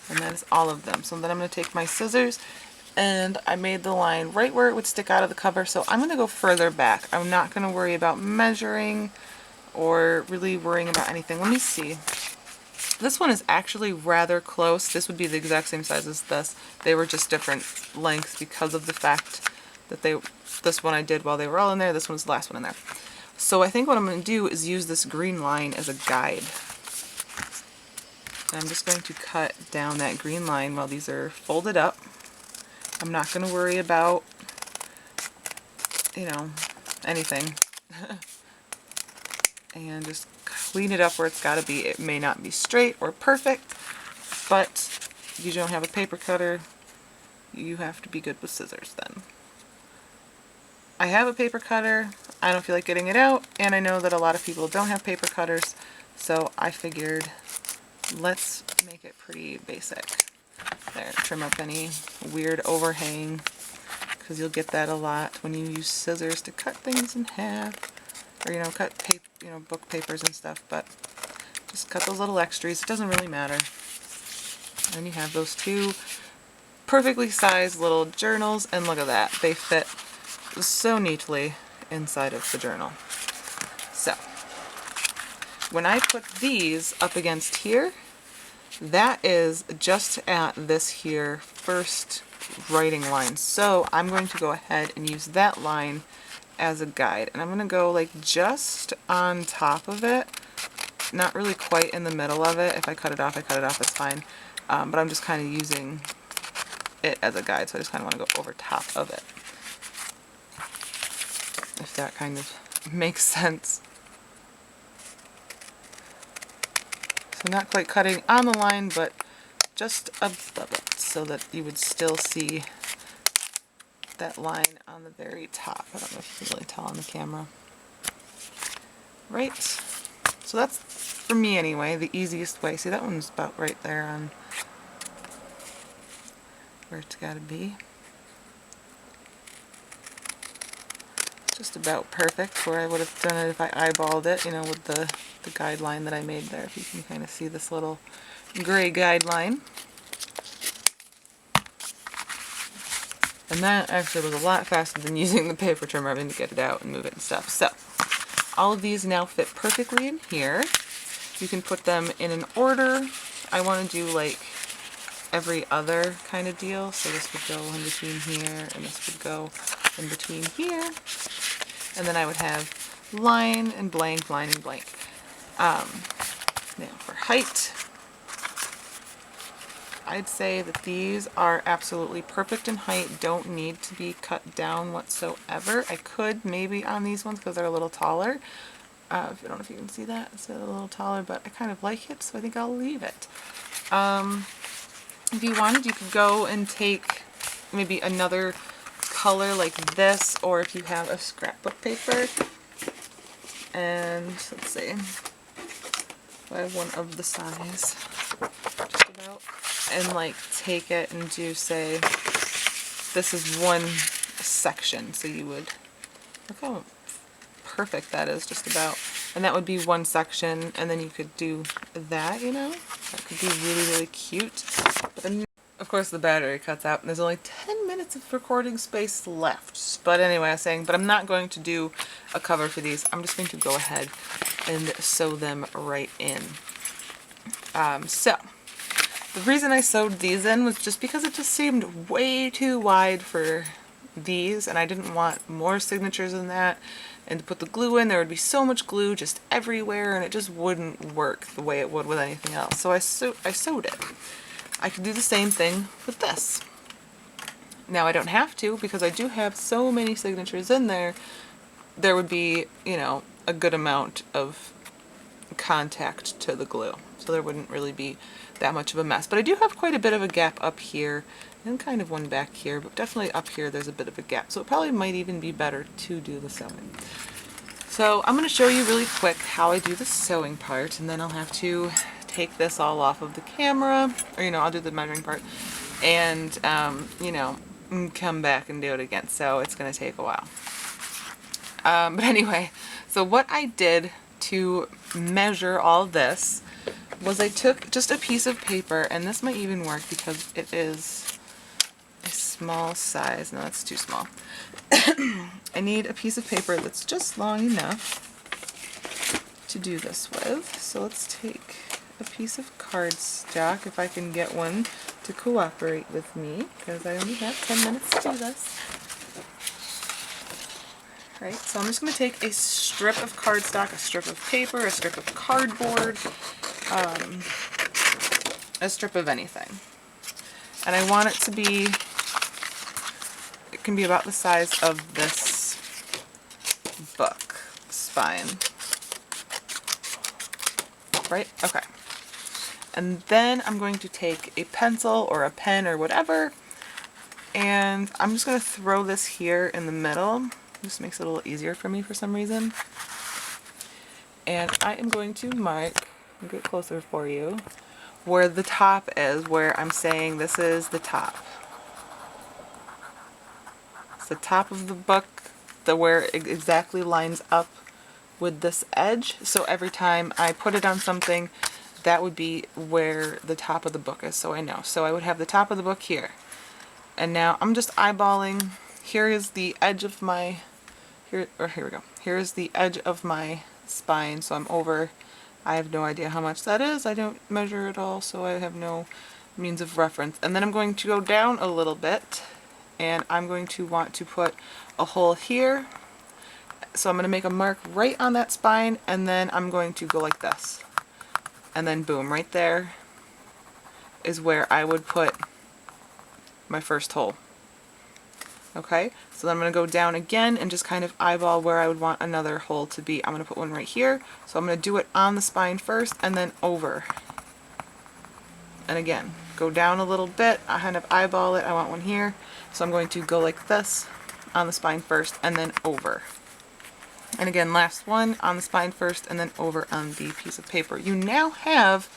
And that is all of them. So then I'm going to take my scissors, and I made the line right where it would stick out of the cover, so I'm going to go further back. I'm not going to worry about measuring or really worrying about anything. Let me see. This one is actually rather close. This would be the exact same size as this. They were just different lengths because of the fact that this one I did while they were all in there, this one's the last one in there. So I think what I'm going to do is use this green line as a guide. And I'm just going to cut down that green line while these are folded up. I'm not going to worry about, anything. And just clean it up where it's got to be. It may not be straight or perfect, but if you don't have a paper cutter, you have to be good with scissors then. I have a paper cutter. I don't feel like getting it out, and I know that a lot of people don't have paper cutters, so I figured let's make it pretty basic. There, trim up any weird overhang, because you'll get that a lot when you use scissors to cut things in half, or cut paper, book papers and stuff. But just cut those little extras. It doesn't really matter. And you have those 2 perfectly sized little journals, and look at that, they fit so neatly inside of the journal. So when I put these up against here, that is just at this here first writing line. So I'm going to go ahead and use that line as a guide. And I'm going to go like just on top of it, not really quite in the middle of it. If I cut it off, it's fine. But I'm just kind of using it as a guide, so I just kind of want to go over top of it. If that kind of makes sense. So not quite cutting on the line, but just above it, so that you would still see that line on the very top. I don't know if you can really tell on the camera. Right. So that's, for me anyway, the easiest way. See, that one's about right there on where it's got to be. Just about perfect where I would have done it if I eyeballed it, with the guideline that I made there. If you can kind of see this little gray guideline. And that actually was a lot faster than using the paper trimmer to get it out and move it and stuff. So all of these now fit perfectly in here. You can put them in an order. I want to do like every other kind of deal. So this would go in between here, and this would go in between here. And then I would have line and blank, line and blank. Now for height, I'd say that these are absolutely perfect in height, don't need to be cut down whatsoever. I could maybe on these ones because they're a little taller. I don't know if you can see that, it's a little taller, but I kind of like it, so I think I'll leave it. If you wanted, you could go and take maybe another color like this, or if you have a scrapbook paper, and let's see, I have one of the size, just about, and like take it and do, say, this is one section, so you would, look how perfect that is, just about, and that would be one section, and then you could do that, that could be really, really cute. But then of course the battery cuts out and there's only 10 minutes of recording space left. But anyway, I was saying, but I'm not going to do a cover for these. I'm just going to go ahead and sew them right in. So the reason I sewed these in was just because it just seemed way too wide for these, and I didn't want more signatures than that. And to put the glue in, there would be so much glue just everywhere, and it just wouldn't work the way it would with anything else. So I sewed it. I could do the same thing with this. Now I don't have to, because I do have so many signatures in there. There would be, you know, a good amount of contact to the glue, so there wouldn't really be that much of a mess. But I do have quite a bit of a gap up here and kind of one back here, but definitely up here there's a bit of a gap, so it probably might even be better to do the sewing. So I'm going to show you really quick how I do the sewing part, and then I'll have to take this all off of the camera, or you know, I'll do the measuring part, and you know, come back and do it again, so it's going to take a while. But anyway, so what I did to measure all this was I took just a piece of paper, and this might even work because it is a small size. No, that's too small. I need a piece of paper that's just long enough to do this with. So let's take a piece of cardstock, if I can get one to cooperate with me, because I only have 10 minutes to do this. Right, so I'm just going to take a strip of cardstock, a strip of paper, a strip of cardboard, a strip of anything. And I want it to be, it can be about the size of this book spine. Right? Okay. And then I'm going to take a pencil or a pen or whatever, and I'm just going to throw this here in the middle. This makes it a little easier for me for some reason. And I am going to mark, I'll get closer for you, where the top is, where I'm saying this is the top. It's the top of the book, where it exactly lines up with this edge. So every time I put it on something, that would be where the top of the book is, so I know. So I would have the top of the book here. And now I'm just eyeballing. Here is the edge of my, here we go. Here is the edge of my spine, so I'm over. I have no idea how much that is. I don't measure at all, so I have no means of reference. And then I'm going to go down a little bit, and I'm going to want to put a hole here. So I'm going to make a mark right on that spine, and then I'm going to go like this. And then boom, right there is where I would put my first hole. Okay, so then I'm going to go down again and just kind of eyeball where I would want another hole to be. I'm going to put one right here. So I'm going to do it on the spine first and then over. And again, go down a little bit. I kind of eyeball it. I want one here. So I'm going to go like this on the spine first and then over. And again, last one on the spine first and then over on the piece of paper. You now have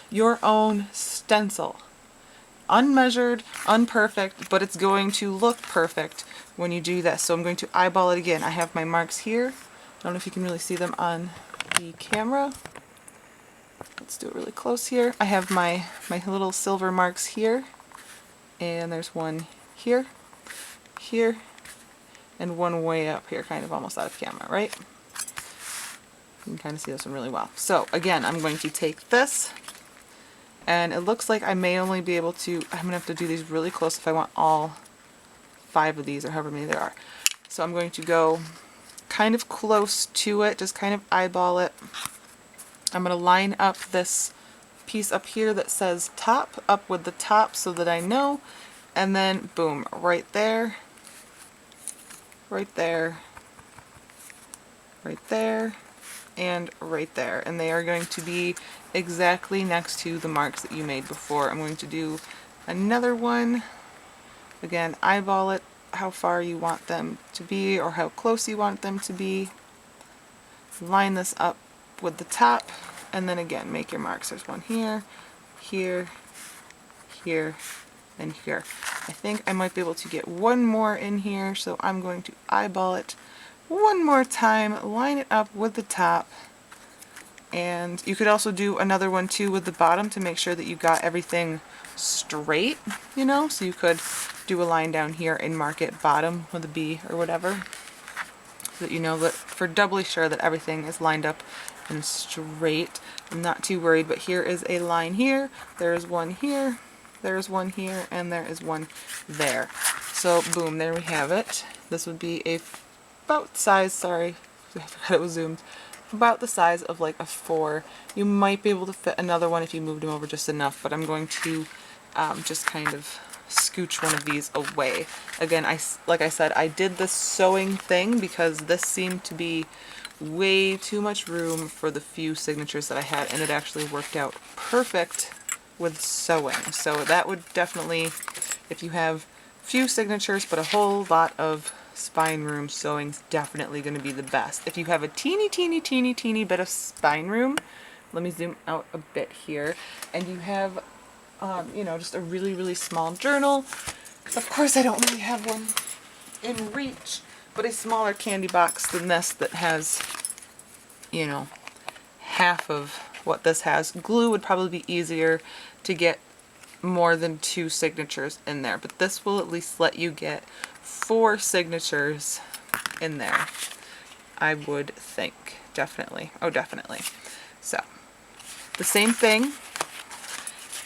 your own stencil. Unmeasured, unperfect, but it's going to look perfect when you do this. So I'm going to eyeball it again. I have my marks here. I don't know if you can really see them on the camera. Let's do it really close here. I have my little silver marks here, and there's one here, here, and one way up here, kind of almost out of camera, right? You can kind of see this one really well. So again, I'm going to take this, and it looks like I may only be able to, I'm going to have to do these really close if I want all 5 of these or however many there are. So I'm going to go kind of close to it, just kind of eyeball it. I'm going to line up this piece up here that says top up with the top so that I know, and then boom, right there, right there, right there, and right there. And they are going to be exactly next to the marks that you made before. I'm going to do another one. Again, eyeball it how far you want them to be or how close you want them to be. Line this up with the top, and then again, make your marks. There's one here, here, here, and here. I think I might be able to get one more in here, so I'm going to eyeball it one more time, line it up with the top, And you could also do another one too with the bottom to make sure that you got everything straight, you know, so you could do a line down here and mark it bottom with a B or whatever, so that you know that for doubly sure that everything is lined up and straight. I'm not too worried, but here is a line here, there's one here, there's one here, and there is one there. So boom, there we have it. This would be about size, sorry, I forgot it was zoomed, about the size of like a 4. You might be able to fit another one if you moved them over just enough, but I'm going to just kind of scooch one of these away. Again, like I said, I did this sewing thing because this seemed to be way too much room for the few signatures that I had, and it actually worked out perfect with sewing. So that would definitely, if you have few signatures but a whole lot of spine room, sewing's definitely going to be the best. If you have a teeny bit of spine room, let me zoom out a bit here, and you have you know, just a really small journal. Of course I don't really have one in reach, but a smaller candy box than this that has, you know, half of what this has. Glue would probably be easier to get more than 2 signatures in there, but this will at least let you get 4 signatures in there, I would think. Definitely. Oh, definitely. So the same thing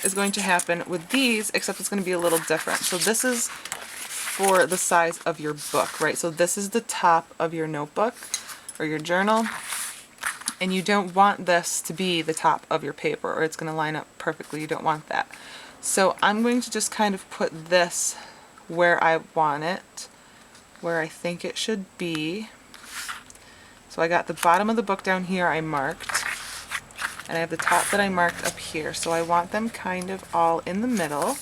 is going to happen with these, except it's going to be a little different. So this is for the size of your book, right? So this is the top of your notebook or your journal, and you don't want this to be the top of your paper or it's going to line up perfectly. You don't want that. So I'm going to just kind of put this where I want it, where I think it should be. So I got the bottom of the book down here I marked, and I have the top that I marked up here. So I want them kind of all in the middle.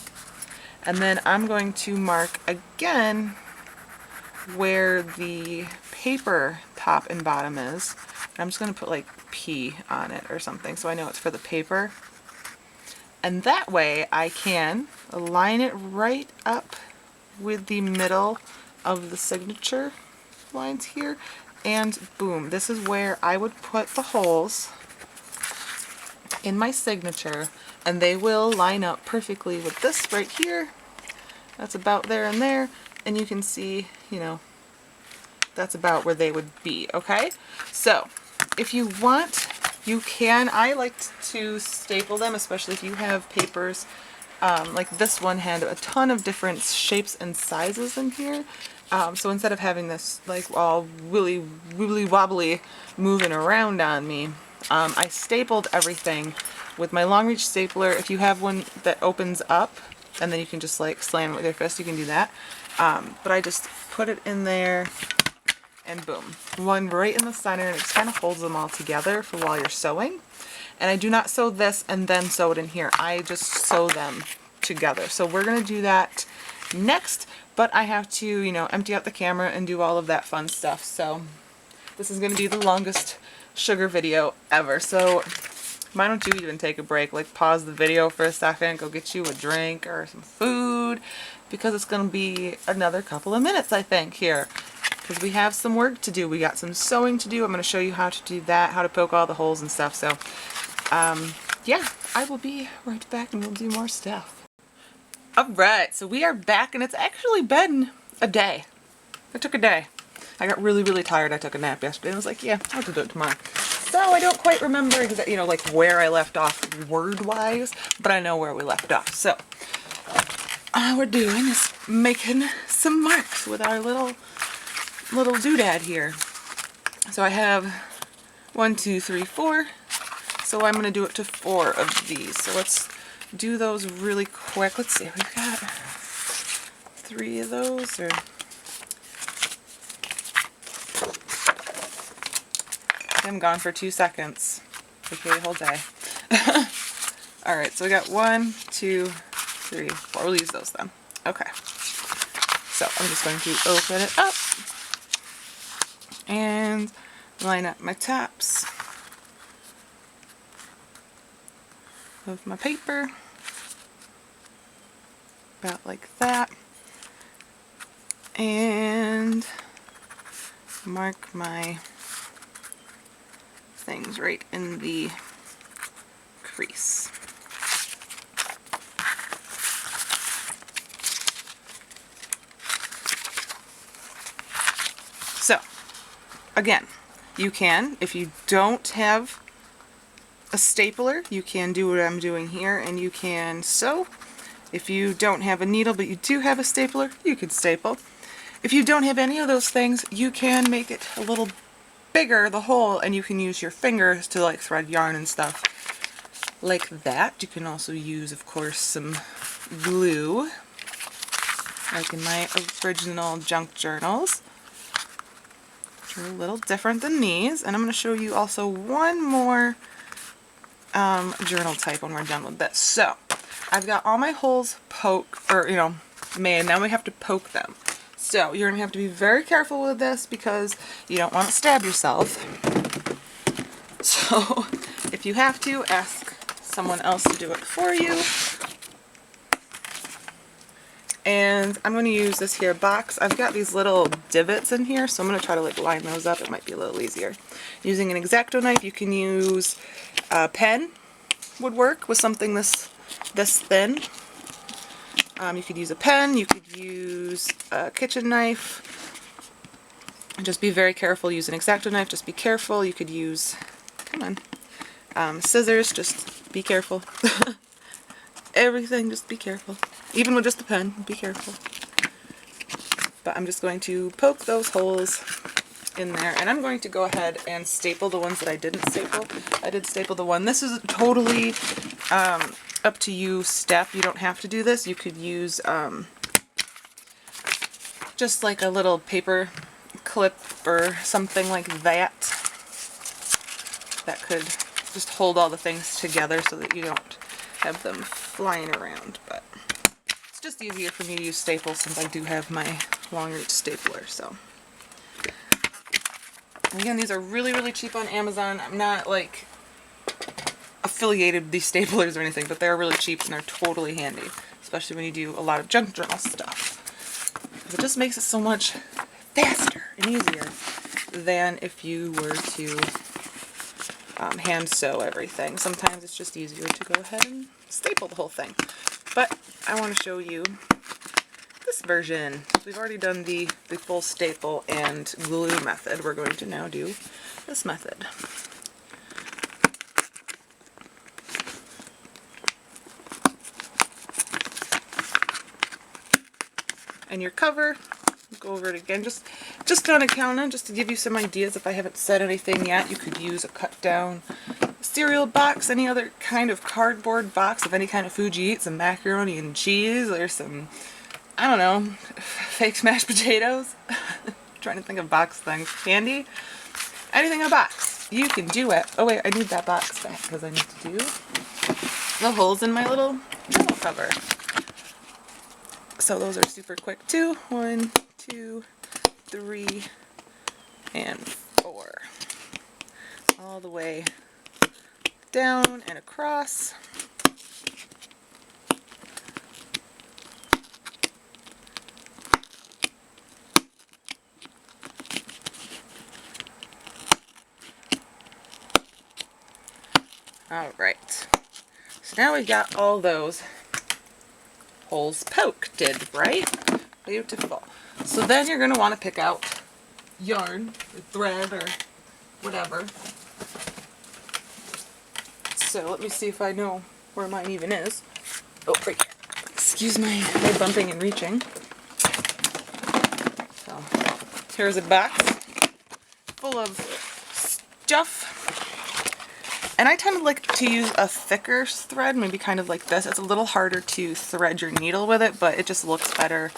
And then I'm going to mark again where the paper top and bottom is. And I'm just going to put like P on it or something so I know it's for the paper. And that way I can align it right up with the middle of the signature lines here. And boom, this is where I would put the holes in my signature, and they will line up perfectly with this right here. That's about there and there, and you can see, you know, that's about where they would be, okay? So if you want, you can. I like to staple them, especially if you have papers like this one had a ton of different shapes and sizes in here. So instead of having this like all wibbly wobbly moving around on me, I stapled everything with my long reach stapler. If you have one that opens up and then you can just like slam it with your fist, you can do that. But I just put it in there and boom, one right in the center, and it just kind of holds them all together for while you're sewing. And I do not sew this and then sew it in here. I just sew them together. So we're going to do that next, but I have to, you know, empty out the camera and do all of that fun stuff. So this is going to be the longest sugar video ever. So why don't you even take a break, like pause the video for a second, go get you a drink or some food, because it's going to be another couple of minutes, I think, here. Because we have some work to do. We got some sewing to do. I'm going to show you how to do that, how to poke all the holes and stuff. So, yeah, I will be right back and we'll do more stuff. Alright, so we are back, and it's actually been a day. I took a day. I got really tired. I took a nap yesterday and I was like, yeah, I'll do it tomorrow. So I don't quite remember exactly, you know, like where I left off word-wise, but I know where we left off. So all we're doing is making some marks with our little doodad here. So I have 1, 2, 3, 4. So I'm going to do it to 4 of these. So let's do those really quick. Let's see, we've got 3 of those, or I'm gone for 2 seconds. Okay, whole day. Alright, so we got 1, 2, 3, 4. We'll use those then. Okay. So I'm just going to open it up and line up my tops of my paper. About like that. And mark my things right in the crease. So, again, you can, if you don't have a stapler, you can do what I'm doing here and you can sew. If you don't have a needle but you do have a stapler, you can staple. If you don't have any of those things, you can make it a little bigger, the hole, and you can use your fingers to like thread yarn and stuff like that. You can also use, of course, some glue, like in my original junk journals, which are a little different than these. And I'm going to show you also one more journal type when we're done with this. So I've got all my holes made. Now we have to poke them. So you're going to have to be very careful with this because you don't want to stab yourself. So if you have to, ask someone else to do it for you. And I'm going to use this here box. I've got these little divots in here, so I'm going to try to like line those up. It might be a little easier. Using an X-Acto knife, you can use a pen would work with something this thin. You could use a pen, you could use a kitchen knife. Just be very careful. Use an X-Acto knife, just be careful. You could use, scissors, just be careful. Everything, just be careful. Even with just the pen, be careful. But I'm just going to poke those holes in there, and I'm going to go ahead and staple the ones that I didn't staple. I did staple the one. This is totally up to you step. You don't have to do this. You could use just like a little paper clip or something like that that could just hold all the things together so that you don't have them flying around. But it's just easier for me to use staples since I do have my long reach stapler. So again, these are really, really cheap on Amazon. I'm not like affiliated with these staplers or anything, but they're really cheap and they're totally handy, especially when you do a lot of junk journal stuff. It just makes it so much faster and easier than if you were to hand sew everything. Sometimes it's just easier to go ahead and staple the whole thing. But I want to show you this version. We've already done the full staple and glue method. We're going to now do this method. And your cover, go over it again, just on account, just to give you some ideas. If I haven't said anything yet, you could use a cut down cereal box, any other kind of cardboard box of any kind of food you eat, some macaroni and cheese, or some, I don't know, fake smashed potatoes. Trying to think of box things. Candy? Anything in a box. You can do it. Oh wait, I need that box back because I need to do the holes in my little journal cover. So those are super quick too. 1, 2, 3, and 4. All the way down and across. Alright, so now we've got all those holes poked, right? Beautiful. So then you're going to want to pick out yarn, or thread, or whatever. So let me see if I know where mine even is. Oh, right here. Excuse my bumping and reaching. So here's a box full of stuff. And I tend to like to use a thicker thread, maybe kind of like this. It's a little harder to thread your needle with it, but it just looks better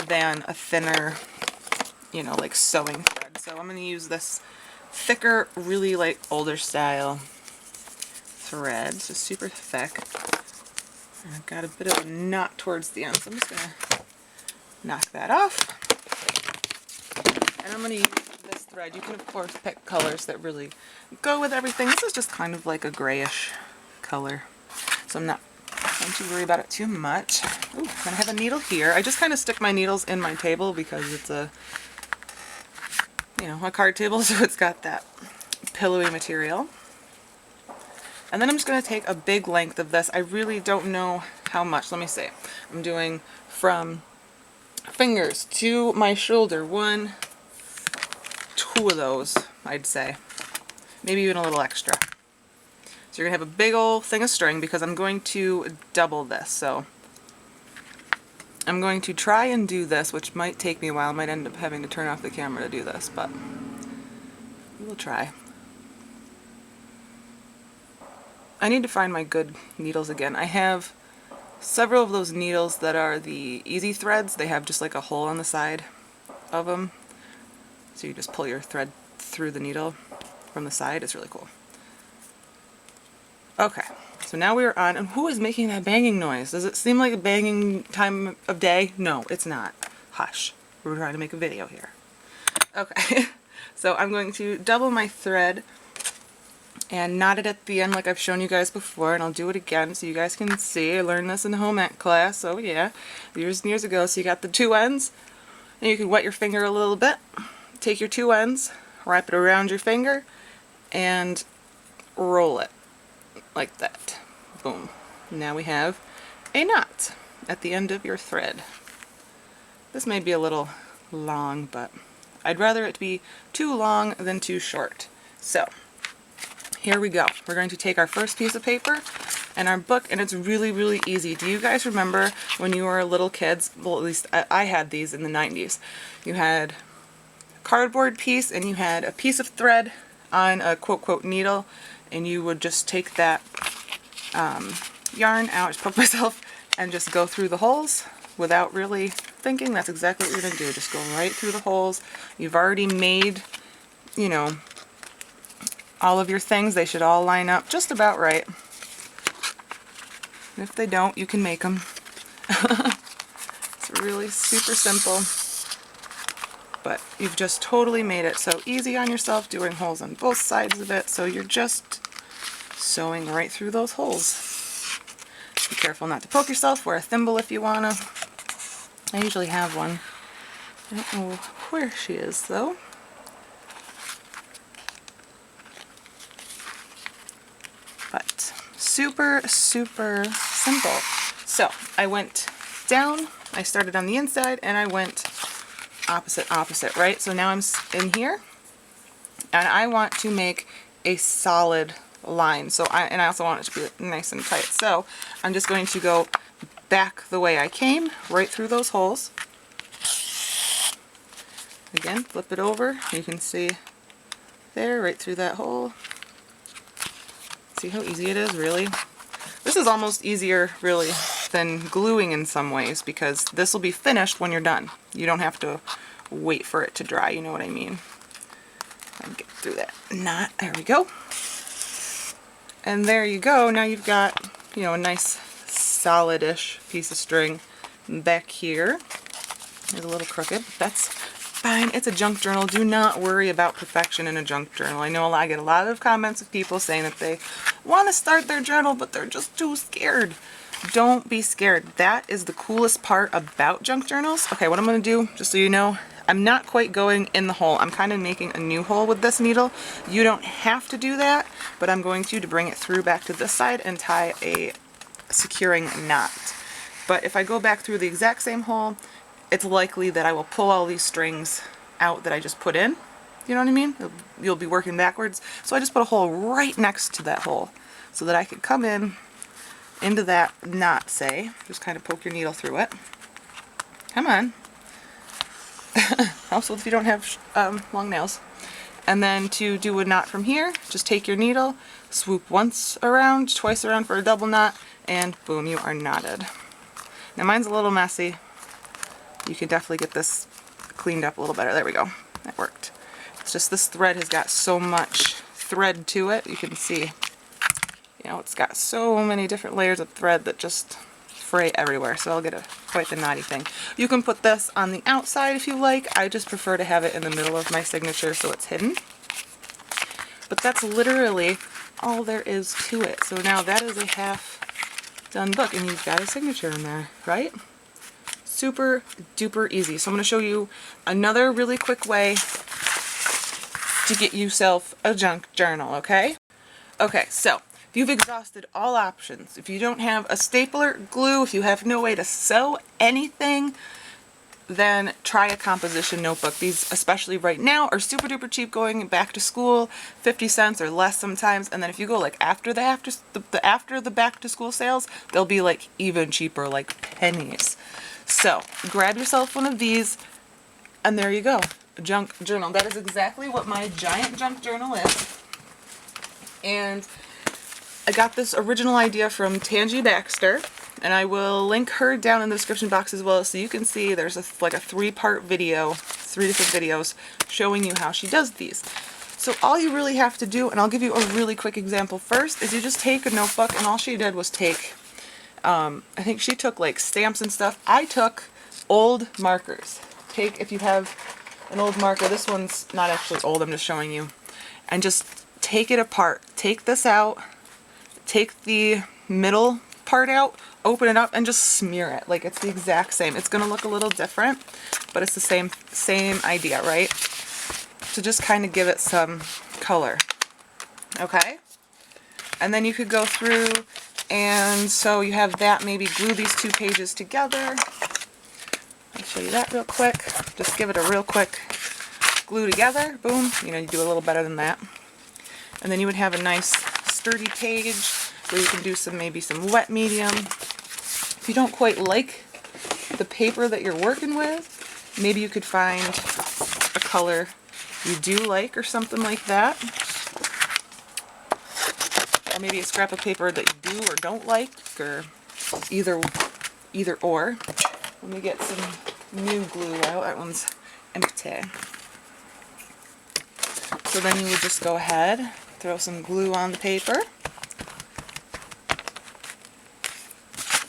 than a thinner, you know, like sewing thread. So I'm going to use this thicker, really like older style thread. So super thick. And I've got a bit of a knot towards the end, so I'm just going to knock that off. And I'm going to use this thread. You can of course pick colors that really go with everything. This is just kind of like a grayish color, so I'm not going to worry about it too much. Ooh, and I have a needle here. I just kind of stick my needles in my table because it's a, you know, a card table, so it's got that pillowy material. And then I'm just going to take a big length of this. I really don't know how much. Let me see. I'm doing from fingers to my shoulder. 1, 2 of those, I'd say. Maybe even a little extra. So you're going to have a big old thing of string because I'm going to double this. So I'm going to try and do this, which might take me a while. I might end up having to turn off the camera to do this, but we'll try. I need to find my good needles again. I have several of those needles that are the easy threads. They have just like a hole on the side of them. So you just pull your thread through the needle from the side. It's really cool. Okay, so now we're on, and who is making that banging noise? Does it seem like a banging time of day? No, it's not. Hush. We're trying to make a video here. Okay, so I'm going to double my thread and knot it at the end like I've shown you guys before, and I'll do it again so you guys can see. I learned this in home ec class, so yeah, years and years ago. So you got the 2 ends, and you can wet your finger a little bit. Take your 2 ends, wrap it around your finger, and roll it like that. Boom. Now we have a knot at the end of your thread. This may be a little long, but I'd rather it be too long than too short. So here we go. We're going to take our first piece of paper and our book, and it's really, really easy. Do you guys remember when you were little kids? Well, at least I had these in the 90s. You had a cardboard piece and you had a piece of thread on a quote needle, and you would just take that yarn out, just poke myself, and just go through the holes without really thinking. That's exactly what you're going to do. Just go right through the holes. You've already made, you know, all of your things. They should all line up just about right. And if they don't, you can make them. It's really super simple. But you've just totally made it so easy on yourself, doing holes on both sides of it. So you're just sewing right through those holes. Be careful not to poke yourself. Wear a thimble if you wanna. I usually have one. I don't know where she is though. But super, super simple. So I went down, I started on the inside, and I went opposite, right? So now I'm in here, and I want to make a solid line. So I also want it to be nice and tight. So I'm just going to go back the way I came, right through those holes. Again, flip it over. You can see there, right through that hole. See how easy it is, really? This is almost easier, really, than gluing in some ways, because this will be finished when you're done. You don't have to wait for it to dry, you know what I mean? And get through that knot. There we go. And there you go. Now you've got, you know, a nice solid-ish piece of string back here. It's a little crooked. That's fine. It's a junk journal. Do not worry about perfection in a junk journal. I know I get a lot of comments of people saying that they want to start their journal, but they're just too scared. Don't be scared. That is the coolest part about junk journals. Okay, what I'm going to do, just so you know, I'm not quite going in the hole. I'm kind of making a new hole with this needle. You don't have to do that, but I'm going to bring it through back to this side and tie a securing knot. But if I go back through the exact same hole, it's likely that I will pull all these strings out that I just put in. You know what I mean? You'll be working backwards. So I just put a hole right next to that hole so that I could come in into that knot, say. Just kind of poke your needle through it. Come on. Also, if you don't have long nails. And then to do a knot from here, just take your needle, swoop once around, twice around for a double knot, and boom, you are knotted. Now mine's a little messy. You can definitely get this cleaned up a little better. There we go. That worked. It's just this thread has got so much thread to it. You can see, you know, it's got so many different layers of thread that just fray everywhere. So I'll get quite the knotty thing. You can put this on the outside if you like. I just prefer to have it in the middle of my signature so it's hidden. But that's literally all there is to it. So now that is a half done book, and you've got a signature in there, right? Super duper easy. So I'm going to show you another really quick way to get yourself a junk journal, okay? Okay, so if you've exhausted all options, if you don't have a stapler, glue, if you have no way to sew anything, then try a composition notebook. These, especially right now, are super duper cheap going back to school, 50 cents or less sometimes. And then if you go like after the back to school sales, they'll be like even cheaper, like pennies. So grab yourself one of these, and there you go, a junk journal. That is exactly what my giant junk journal is. And I got this original idea from Tangi Baxter, and I will link her down in the description box as well, so you can see there's like a 3-part video, 3 different videos showing you how she does these. So all you really have to do, and I'll give you a really quick example first, is you just take a notebook, and all she did was take, I think she took like stamps and stuff. I took old markers. If you have an old marker, this one's not actually old, I'm just showing you, and just take it apart. Take this out, take the middle part out, open it up, and just smear it. Like, it's the exact same. It's gonna look a little different, but it's the same idea, right? To just kind of give it some color. Okay? And then you could go through, and so you have that, maybe glue these 2 pages together. I'll show you that real quick. Just give it a real quick glue together. Boom. You know, you do a little better than that. And then you would have a nice sturdy page where you can do maybe some wet medium. If you don't quite like the paper that you're working with, maybe you could find a color you do like or something like that. Or maybe a scrap of paper that you do or don't like, or either or. Let me get some new glue out. That one's empty. So then you would just go ahead, throw some glue on the paper,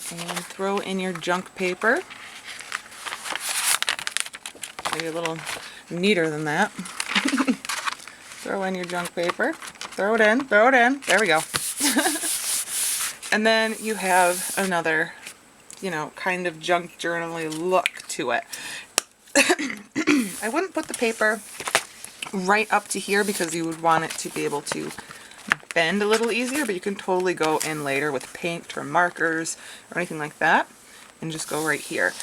and throw in your junk paper. Maybe a little neater than that. Throw in your junk paper. Throw it in. Throw it in. There we go. And then you have another, you know, kind of junk journal-y look to it. I wouldn't put the paper right up to here because you would want it to be able to bend a little easier, but you can totally go in later with paint or markers or anything like that and just go right here.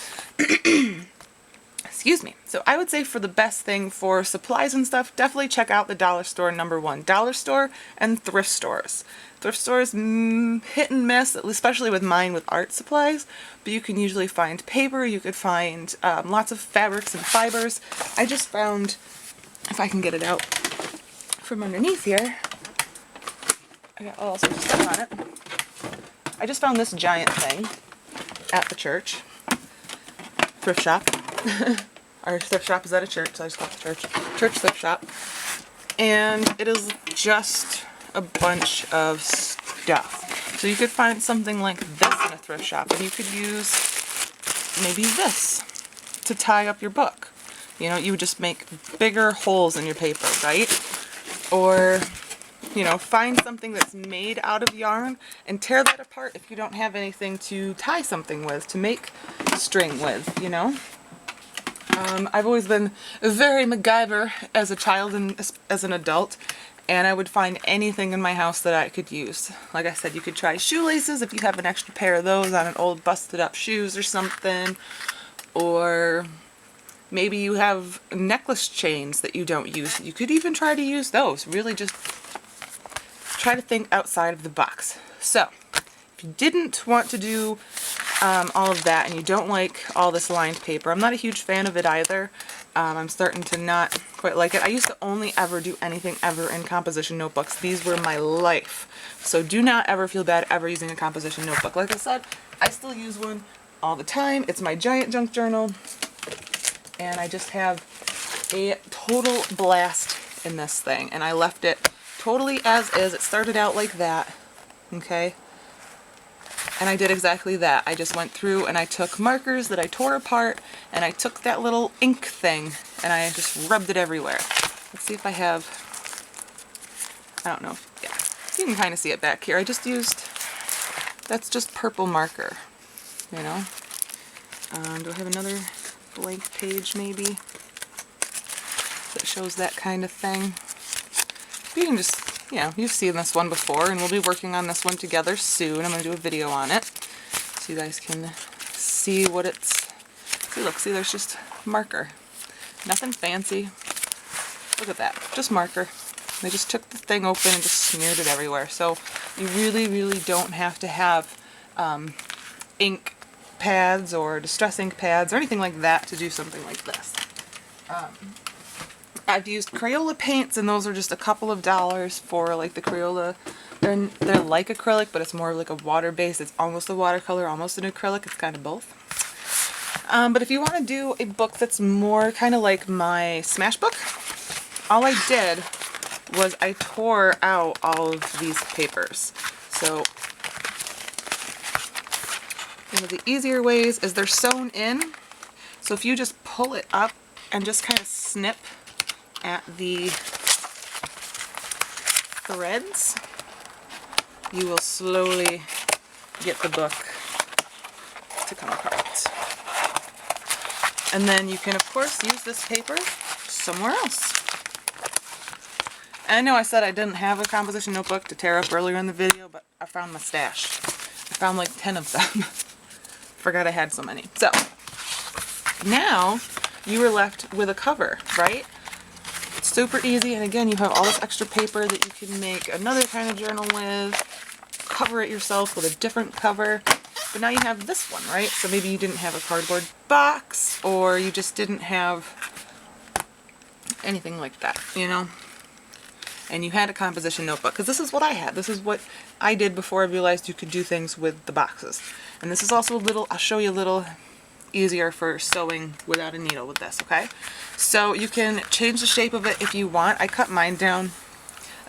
Excuse me. So I would say for the best thing for supplies and stuff, definitely check out the dollar store #1. Dollar store and thrift stores. Thrift stores, hit and miss, especially with mine with art supplies, but you can usually find paper, you could find lots of fabrics and fibers. I just found, if I can get it out from underneath here, I got all sorts of stuff on it. I just found this giant thing at the church. Thrift shop. Our thrift shop is at a church, so I just call it the church. Church thrift shop. And it is just a bunch of stuff. So you could find something like this in a thrift shop, and you could use maybe this to tie up your book. You know, you would just make bigger holes in your paper, right? Or, you know, find something that's made out of yarn and tear that apart if you don't have anything to tie something with, to make string with, you know? I've always been very MacGyver as a child and as an adult, and I would find anything in my house that I could use. Like I said, you could try shoelaces if you have an extra pair of those on an old busted up shoes or something, or maybe you have necklace chains that you don't use. You could even try to use those. Really just try to think outside of the box. So, if you didn't want to do all of that and you don't like all this lined paper, I'm not a huge fan of it either. I'm starting to not quite like it. I used to only ever do anything ever in composition notebooks. These were my life. So do not ever feel bad ever using a composition notebook. Like I said, I still use one all the time. It's my giant junk journal. And I just have a total blast in this thing. And I left it totally as is. It started out like that. Okay? And I did exactly that. I just went through and I took markers that I tore apart, and I took that little ink thing and I just rubbed it everywhere. Let's see if I have, I don't know, yeah, you can kind of see it back here. I just used, that's just purple marker, you know. Do I have another blank page maybe that shows that kind of thing? you can just, you know, you've seen this one before, and we'll be working on this one together soon. I'm going to do a video on it so you guys can see what it's, see, look, see, there's just marker. Nothing fancy. Look at that, just marker. They just took the thing open and just smeared it everywhere. So you really, really don't have to have ink pads or distress ink pads or anything like that to do something like this. I've used Crayola paints, and those are just a couple of dollars for like the Crayola. They're like acrylic, but it's more like a water base. It's almost a watercolor, almost an acrylic. It's kind of both. But if you want to do a book that's more kind of like my Smash book, all I did was I tore out all of these papers. So one of the easier ways is they're sewn in. So if you just pull it up and just kind of snip at the threads, you will slowly get the book to come apart. And then you can, of course, use this paper somewhere else. And I know I said I didn't have a composition notebook to tear up earlier in the video, but I found my stash. I found like 10 of them. Forgot I had so many. So now you are left with a cover, right? It's super easy, and again, you have all this extra paper that you can make another kind of journal with, cover it yourself with a different cover. But now you have this one, right? So maybe you didn't have a cardboard box, or you just didn't have anything like that, you know? And you had a composition notebook, because this is what I had. This is what I did before I realized you could do things with the boxes. And this is also a little, I'll show you a little easier for sewing without a needle with this, okay? So you can change the shape of it if you want. I cut mine down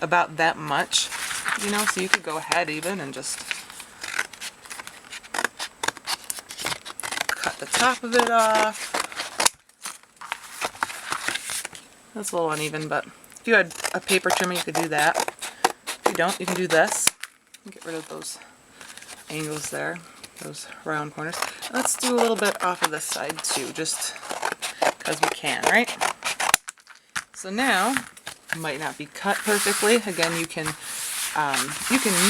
about that much, you know, so you could go ahead even and just cut the top of it off. That's a little uneven, but if you had a paper trimmer, you could do that. If you don't, you can do this. Get rid of those angles there, those round corners. Let's do a little bit off of this side too, just because we can, right? So now, it might not be cut perfectly. Again, you can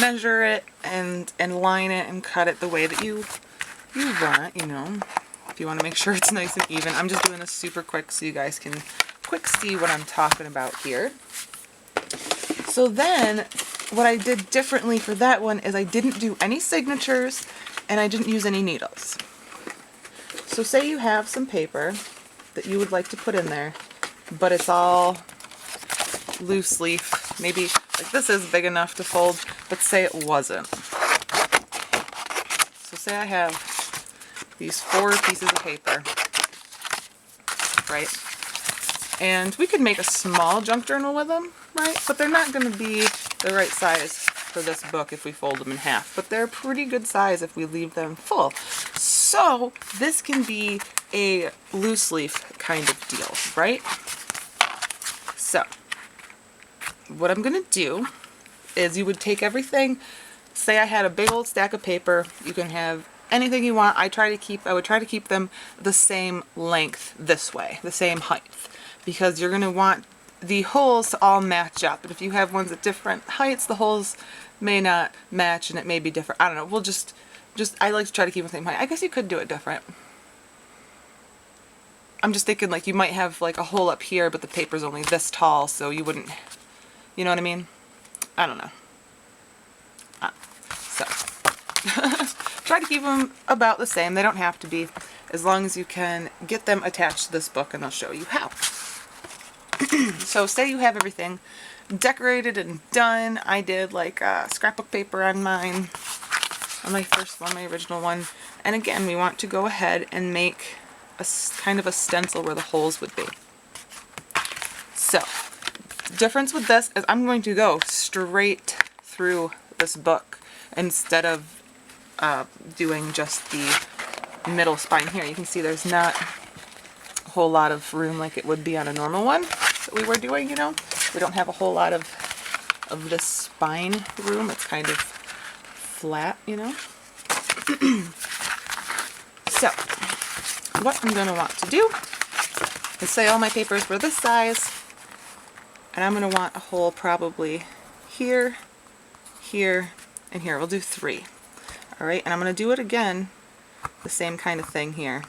measure it and line it and cut it the way that you want, you know. If you want to make sure it's nice and even. I'm just doing this super quick so you guys can quick see what I'm talking about here. So then, what I did differently for that one is I didn't do any signatures and I didn't use any needles. So say you have some paper that you would like to put in there, but it's all loose leaf. Maybe like this is big enough to fold, but say it wasn't. So say I have these 4 pieces of paper, right? And we could make a small junk journal with them, right? But they're not going to be the right size for this book if we fold them in half. But they're pretty good size if we leave them full. So this can be a loose leaf kind of deal, right? So what I'm going to do is you would take everything. Say I had a big old stack of paper. You can have anything you want. I would try to keep them the same length this way, the same height. Because you're going to want the holes to all match up. But if you have ones at different heights, the holes may not match and it may be different. I don't know. We'll just I like to try to keep them the same height. I guess you could do it different. I'm just thinking like you might have like a hole up here, but the paper's only this tall, so you wouldn't, you know what I mean? I don't know. So try to keep them about the same. They don't have to be, as long as you can get them attached to this book, and I'll show you how. So say you have everything decorated and done. I did like scrapbook paper on mine, on my first one, my original one. And again, we want to go ahead and make a kind of a stencil where the holes would be. So, the difference with this is I'm going to go straight through this book instead of doing just the middle spine here. You can see there's not a whole lot of room like it would be on a normal one that we were doing, you know. We don't have a whole lot of this spine room. It's kind of flat, you know. So, what I'm going to want to do is say all my papers were this size, And I'm going to want a hole probably here, here, and here. We'll do 3. Alright, and I'm going to do it again, the same kind of thing here.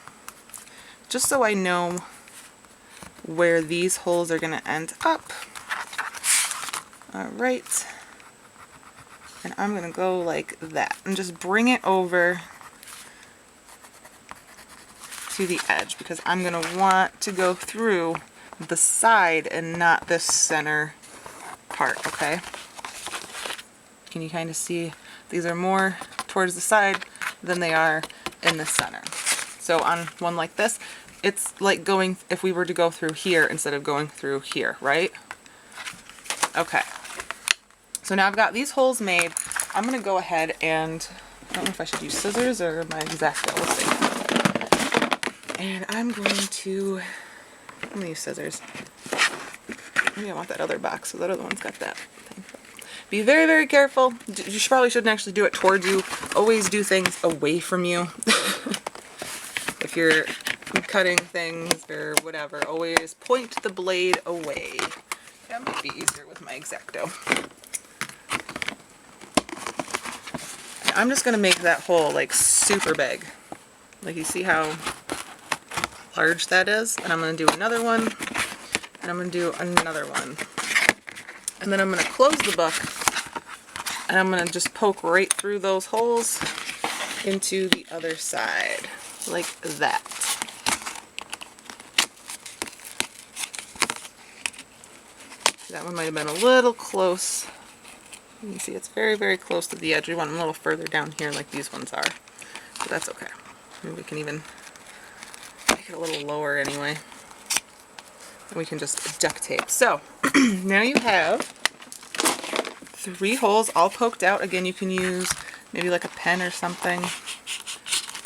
Just so I know where these holes are going to end up. Alright. And I'm going to go like that. And just bring it over to the edge, because I'm going to want to go through the side and not this center part, okay? Can you kind of see these are more towards the side than they are in the center. So on one like this, it's like going, if we were to go through here instead of going through here, right? Okay. So now I've got these holes made. I'm going to go ahead and, I don't know if I should use scissors or my X-Acto, we'll see. And I'm going to use scissors. Maybe I want that other box, so that other one's got that thing. Be very, very careful. You probably shouldn't actually do it towards you. Always do things away from you. If you're cutting things or whatever, always point the blade away. That might be easier with my X-Acto. I'm just going to make that hole like super big. Like, you see how large that is? And I'm going to do another one, and I'm going to do another one. And then I'm going to close the book, and I'm going to just poke right through those holes into the other side, like that. That one might have been a little close. You can see it's very, very close to the edge. We want them a little further down here like these ones are. But that's okay. Maybe we can even make it a little lower anyway. And we can just duct tape. So, now you have 3 holes all poked out. Again, you can use maybe like a pen or something.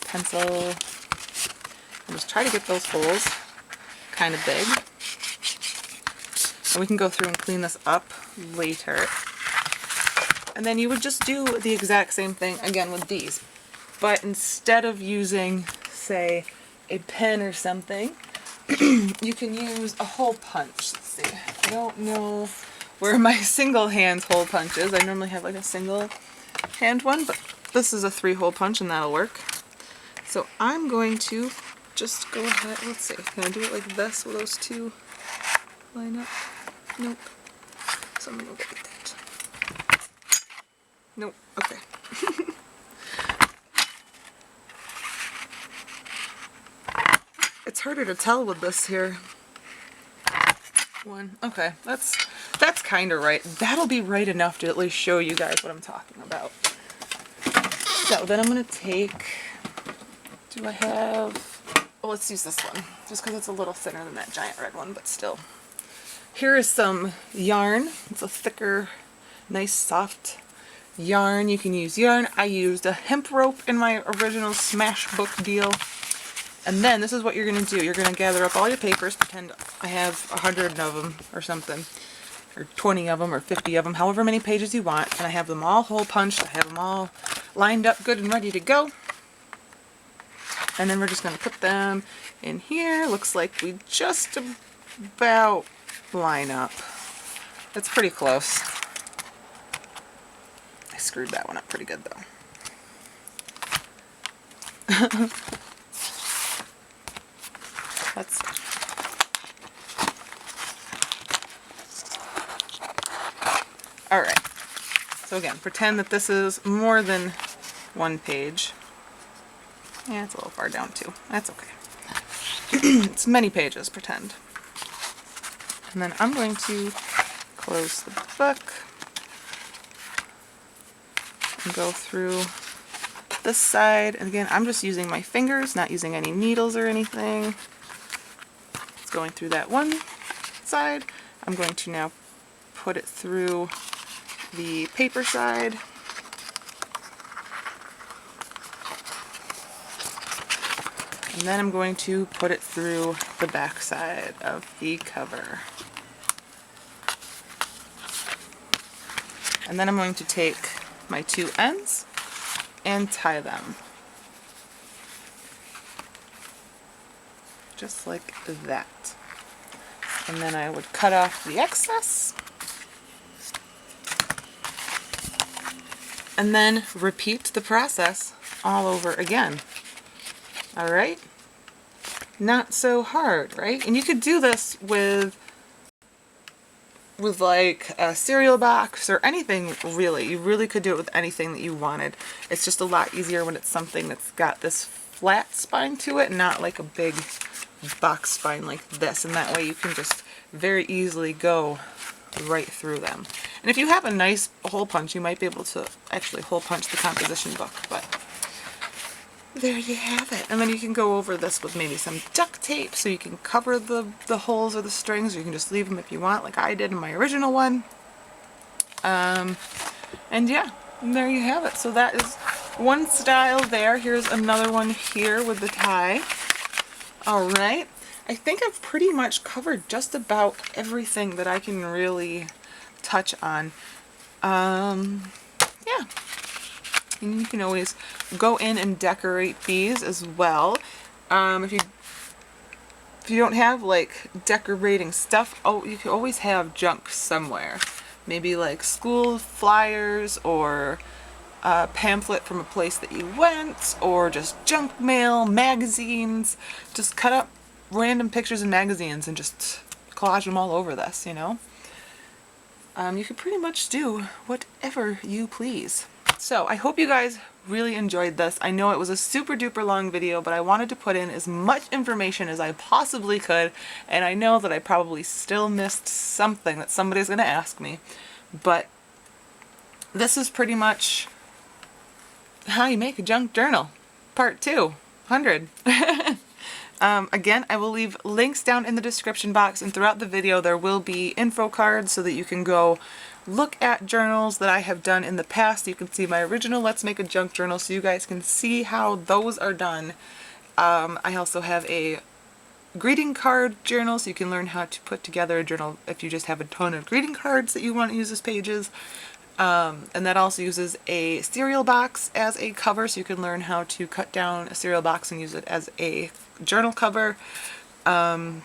Pencil. And just try to get those holes kind of big. And we can go through and clean this up later. And then you would just do the exact same thing again with these. But instead of using, say, a pen or something, you can use a hole punch. Let's see. I don't know where my single hand hole punch is. I normally have like a single hand one, but this is a 3-hole punch and that'll work. So I'm going to just go ahead. Let's see. Can I do it like this with those 2 line up? Nope. So I'm going to go like that. Nope. Okay. It's harder to tell with this here. 1. Okay, that's kind of right. That'll be right enough to at least show you guys what I'm talking about. So then I'm going to take, do I have, well, let's use this one, just because it's a little thinner than that giant red one, but still. Here is some yarn. It's a thicker, nice, soft yarn. You can use yarn. I used a hemp rope in my original Smash book deal. And then this is what you're going to do. You're going to gather up all your papers, pretend I have 100 of them or something, or 20 of them or 50 of them, however many pages you want. And I have them all hole punched. I have them all lined up good and ready to go. And then we're just going to put them in here. Looks like we just about line up. It's pretty close. I screwed that one up pretty good though. Let's see. Alright. So again, pretend that this is more than 1 page. Yeah, it's a little far down too. That's okay. It's many pages, pretend. And then I'm going to close the book and go through this side. And again, I'm just using my fingers, not using any needles or anything. It's going through that one side. I'm going to now put it through the paper side. And then I'm going to put it through the back side of the cover. And then I'm going to take my 2 ends and tie them. Just like that. And then I would cut off the excess. And then repeat the process all over again. All right? Not so hard, right? And you could do this with like a cereal box or anything really. You really could do it with anything that you wanted. It's just a lot easier when it's something that's got this flat spine to it, not like a big box spine like this. And that way you can just very easily go right through them. And if you have a nice hole punch, you might be able to actually hole punch the composition book, but there you have it. And then you can go over this with maybe some duct tape so you can cover the holes or the strings, or you can just leave them if you want, like I did in my original one. And yeah, and there you have it. So that is one style there. Here's another one here with the tie. All right. I think I've pretty much covered just about everything that I can really touch on. Yeah. And you can always go in and decorate these as well. If you don't have like decorating stuff, oh, you can always have junk somewhere. Maybe like school flyers or a pamphlet from a place that you went, or just junk mail, magazines. Just cut up random pictures in magazines and just collage them all over this, you know? You can pretty much do whatever you please. So I hope you guys really enjoyed this. I know it was a super duper long video, but I wanted to put in as much information as I possibly could, and I know that I probably still missed something that somebody's going to ask me, but this is pretty much how you make a junk journal, part 200. Again, I will leave links down in the description box, and throughout the video there will be info cards so that you can go look at journals that I have done in the past. You can see my original Let's Make a Junk Journal so you guys can see how those are done. I also have a greeting card journal so you can learn how to put together a journal if you just have a ton of greeting cards that you want to use as pages. And that also uses a cereal box as a cover, so you can learn how to cut down a cereal box and use it as a journal cover. And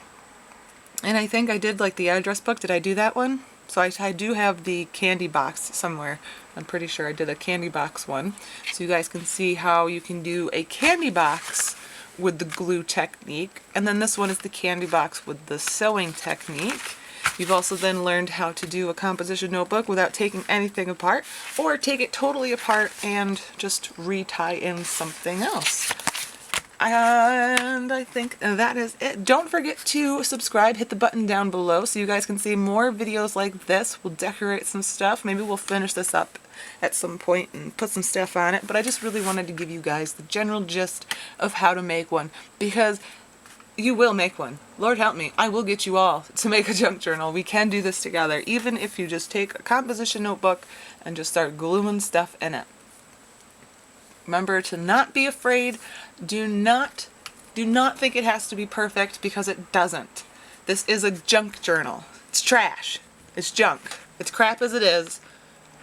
I think I did like the address book. Did I do that one? So I do have the candy box somewhere. I'm pretty sure I did a candy box one. So you guys can see how you can do a candy box with the glue technique. And then this one is the candy box with the sewing technique. You've also then learned how to do a composition notebook without taking anything apart, or take it totally apart and just retie in something else. And I think that is it. Don't forget to subscribe, hit the button down below so you guys can see more videos like this. We'll decorate some stuff. Maybe we'll finish this up at some point and put some stuff on it, but I just really wanted to give you guys the general gist of how to make one, because you will make one. Lord help me, I will get you all to make a junk journal. We can do this together, even if you just take a composition notebook and just start gluing stuff in it. Remember to not be afraid. Do not think it has to be perfect, because it doesn't. This is a junk journal. It's trash. It's junk. It's crap as it is.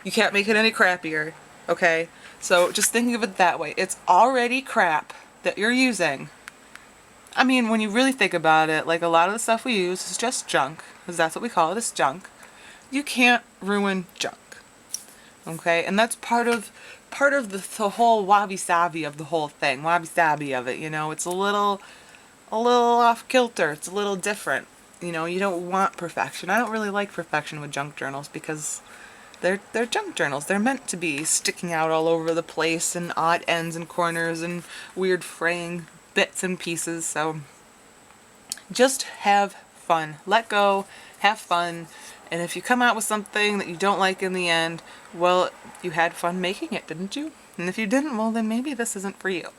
You can't make it any crappier, okay? So just think of it that way. It's already crap that you're using. I mean, when you really think about it, like a lot of the stuff we use is just junk, because that's what we call it, is junk. You can't ruin junk, okay? And that's part of the whole wabi-sabi of the whole thing, wabi-sabi of it, you know? It's a little off kilter. It's a little different. You know, you don't want perfection. I don't really like perfection with junk journals, because they're junk journals. They're meant to be sticking out all over the place, and odd ends and corners and weird fraying bits and pieces. So just have fun. Let go, have fun, and if you come out with something that you don't like in the end, well, you had fun making it, didn't you? And if you didn't, well, then maybe this isn't for you.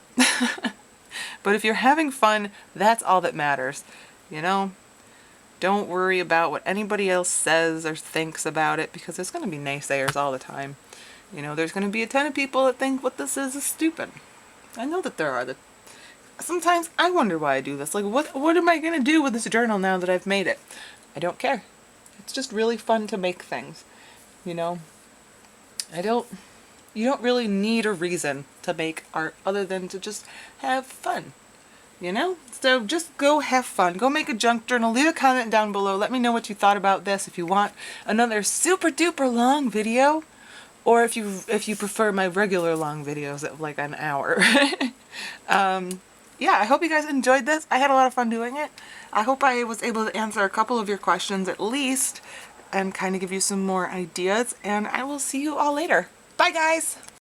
But if you're having fun, that's all that matters, you know? Don't worry about what anybody else says or thinks about it, because there's going to be naysayers all the time. You know, there's going to be a ton of people that think what this is stupid. I know that there are. Sometimes I wonder why I do this. Like, what am I going to do with this journal now that I've made it? I don't care. It's just really fun to make things, you know? You don't really need a reason to make art other than to just have fun. you know? So just go have fun. Go make a junk journal. Leave a comment down below. Let me know what you thought about this. If you want another super duper long video, or if you prefer my regular long videos of like an hour. Yeah, I hope you guys enjoyed this. I had a lot of fun doing it. I hope I was able to answer a couple of your questions at least and kind of give you some more ideas, and I will see you all later. Bye guys!